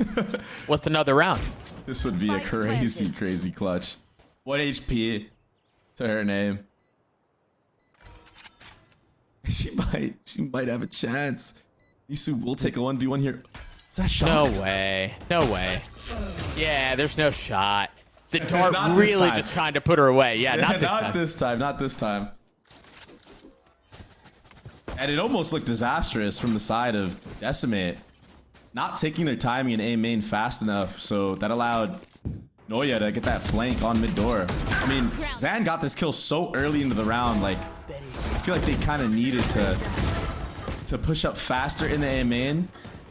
with another round. This would be a crazy clutch. 1 HP to her name. She might have a chance. Nisu will take a 1v1 here. Is that a shot? No way. No way. Yeah, there's no shot. The dart Not this really time. just kind of put her away. Yeah, not this time. Not this time. And it almost looked disastrous from the side of Decimate. Not taking their timing in A main fast enough, so that allowed Noya to get that flank on mid door. I mean, Zan got this kill so early into the round, like, I feel like they kind of needed to push up faster in the A main.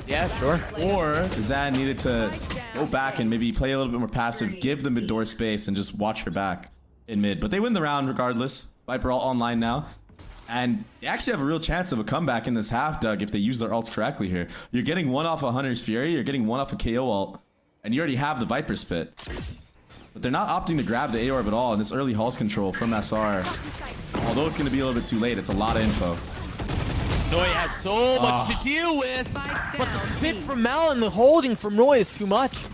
Yeah, sure. Or Zan needed to go back and maybe play a little bit more passive, give the mid door space, and just watch her back in mid. But they win the round regardless. Viper all online now. And they actually have a real chance of a comeback in this half, Doug, if they use their ults correctly here. You're getting 1 off a Hunter's Fury, you're getting 1 off a KO ult, and you already have the Viper Spit. But they're not opting to grab the A-Orb at all, and this early Hulse control from SR, although it's going to be a little bit too late, it's a lot of info. Noya has so much to deal with, but the spit from Mel and the holding from Noya is too much.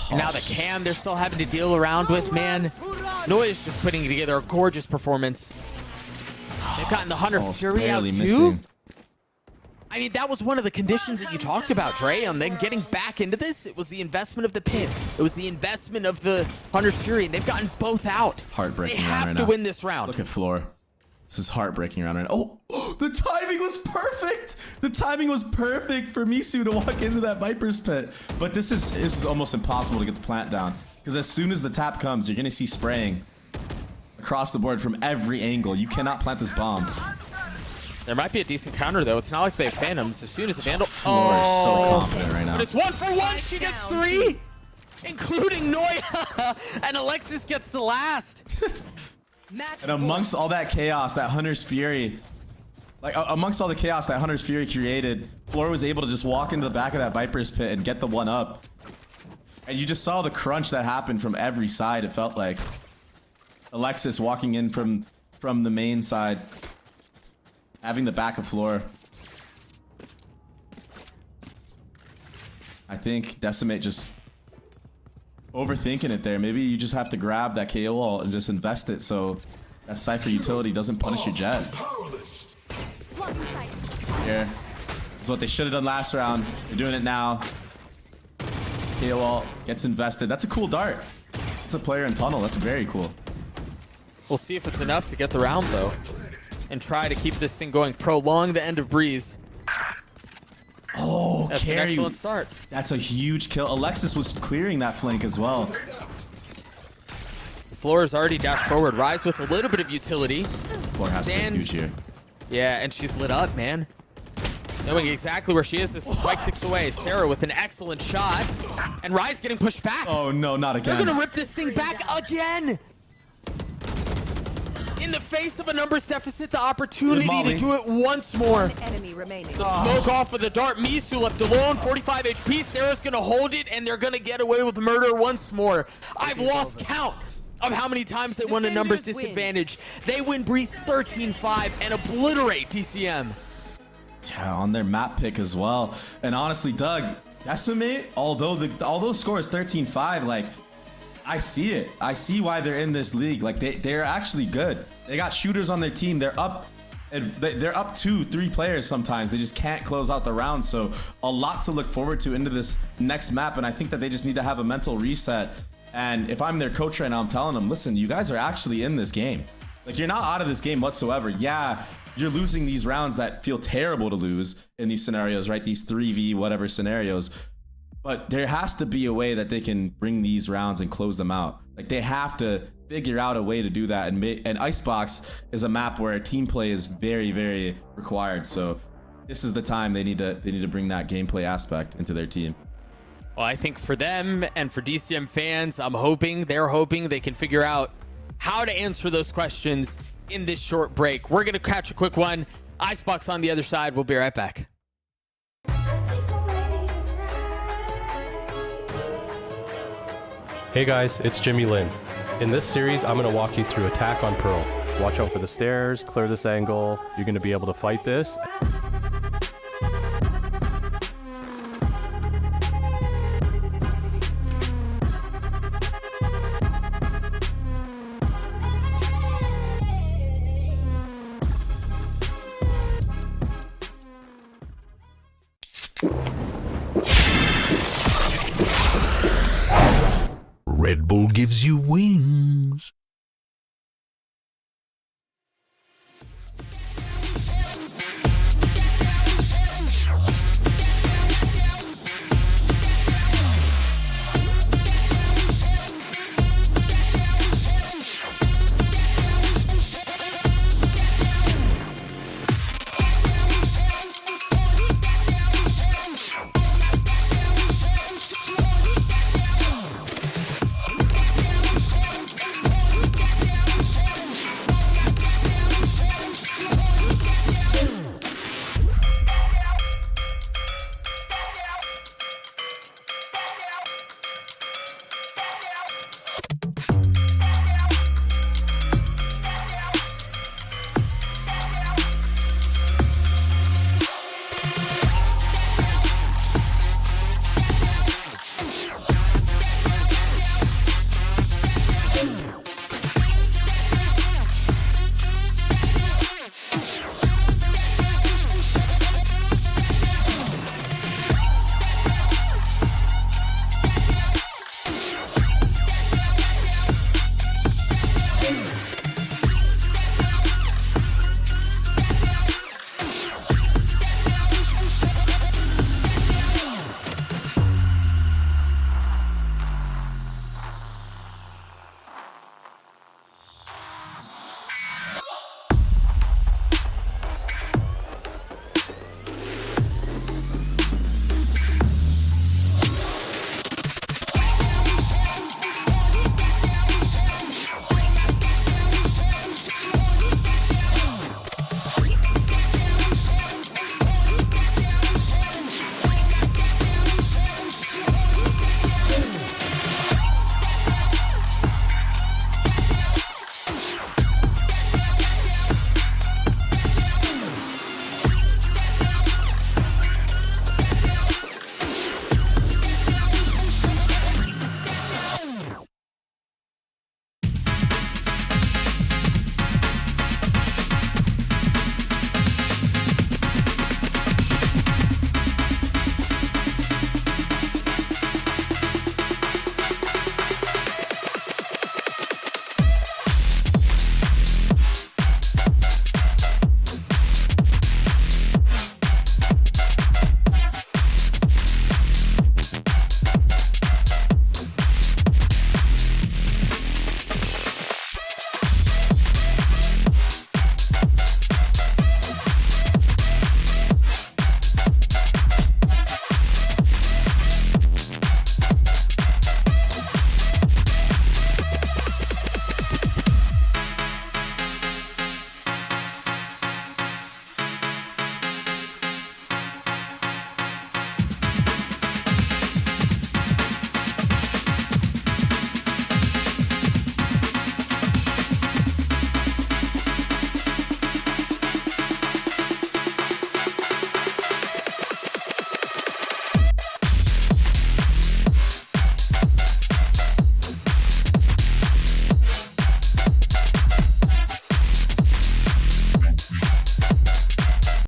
And now the cam they're still having to deal around with, man. Noya's just putting together a gorgeous performance. They've gotten the Hunter Fury out too. Missing. I mean, that was one of the conditions that you talked about, Dre. Then getting back into this, it was the investment of the pit. It was the investment of the Hunter's Fury, and they've gotten both out. Heartbreaking They round have right to now. win this round. Look at Floor. This is heartbreaking round right now. Oh, the timing was perfect. The timing was perfect for Misu to walk into that Viper's pit. But this is almost impossible to get the plant down, because as soon as the tap comes, you're going to see spraying across the board from every angle. You cannot plant this bomb. There might be a decent counter, though. It's not like they have Phantoms. As soon as the Vandal... Floor is so confident right now. But it's 1 for 1. She gets 3, including Noya. And Alexis gets the last. And amongst all that chaos, that Hunter's Fury, amongst all the chaos that Hunter's Fury created, Floor was able to just walk into the back of that Viper's pit and get the 1 up. And you just saw the crunch that happened from every side, it felt like. Alexis walking in from the main side, having the back of Floor. I think Decimate just overthinking it there. Maybe you just have to grab that KO ult and just invest it so that Cypher utility doesn't punish your Jet. Here is what they should have done last round. They're doing it now. KO ult gets invested. That's a cool dart. That's a player in tunnel. That's very cool. We'll see if it's enough to get the round, though, and try to keep this thing going. Prolong the end of Breeze. Oh, That's an carry. excellent start. That's a huge kill. Alexis was clearing that flank as well. Floor's already dashed forward. Rise with a little bit of utility. Floor has to be huge here. Yeah, and she's lit up, man. Knowing exactly where she is, this is Spike 6 away. Sarah with an excellent shot. And Rise getting pushed back. Oh no, not again. They're gonna rip this thing back again. In the face of a numbers deficit, the opportunity to do it once more. Enemy remaining. The smoke off with the dart. Misu left alone, 45 HP. Sarah's gonna hold it, and they're gonna get away with murder once more. I've lost count of how many times they won a numbers disadvantage. They win Breeze 13-5 and obliterate DCM. Yeah, on their map pick as well. And honestly, Doug, Decimate, although the score is 13-5, like, I see it. I see why they're in this league. Like, they're actually good. They got shooters on their team. They're up 2-3 players sometimes. They just can't close out the round. So a lot to look forward to into this next map. And I think that they just need to have a mental reset. And if I'm their coach right now, I'm telling them, listen, you guys are actually in this game. Like, you're not out of this game whatsoever. Yeah, you're losing these rounds that feel terrible to lose in these scenarios, right? These 3v whatever scenarios. But there has to be a way that they can bring these rounds and close them out. Like, they have to figure out a way to do that. And Icebox is a map where team play is very, very required. So this is the time they need to bring that gameplay aspect into their team. Well, I think for them and for DCM fans, they're hoping they can figure out how to answer those questions in this short break. We're going to catch a quick one. Icebox on the other side. We'll be right back. Hey guys, it's Jimmy Lin. In this series, I'm going to walk you through attack on Pearl. Watch out for the stairs, clear this angle. You're going to be able to fight this. Red Bull gives you wings.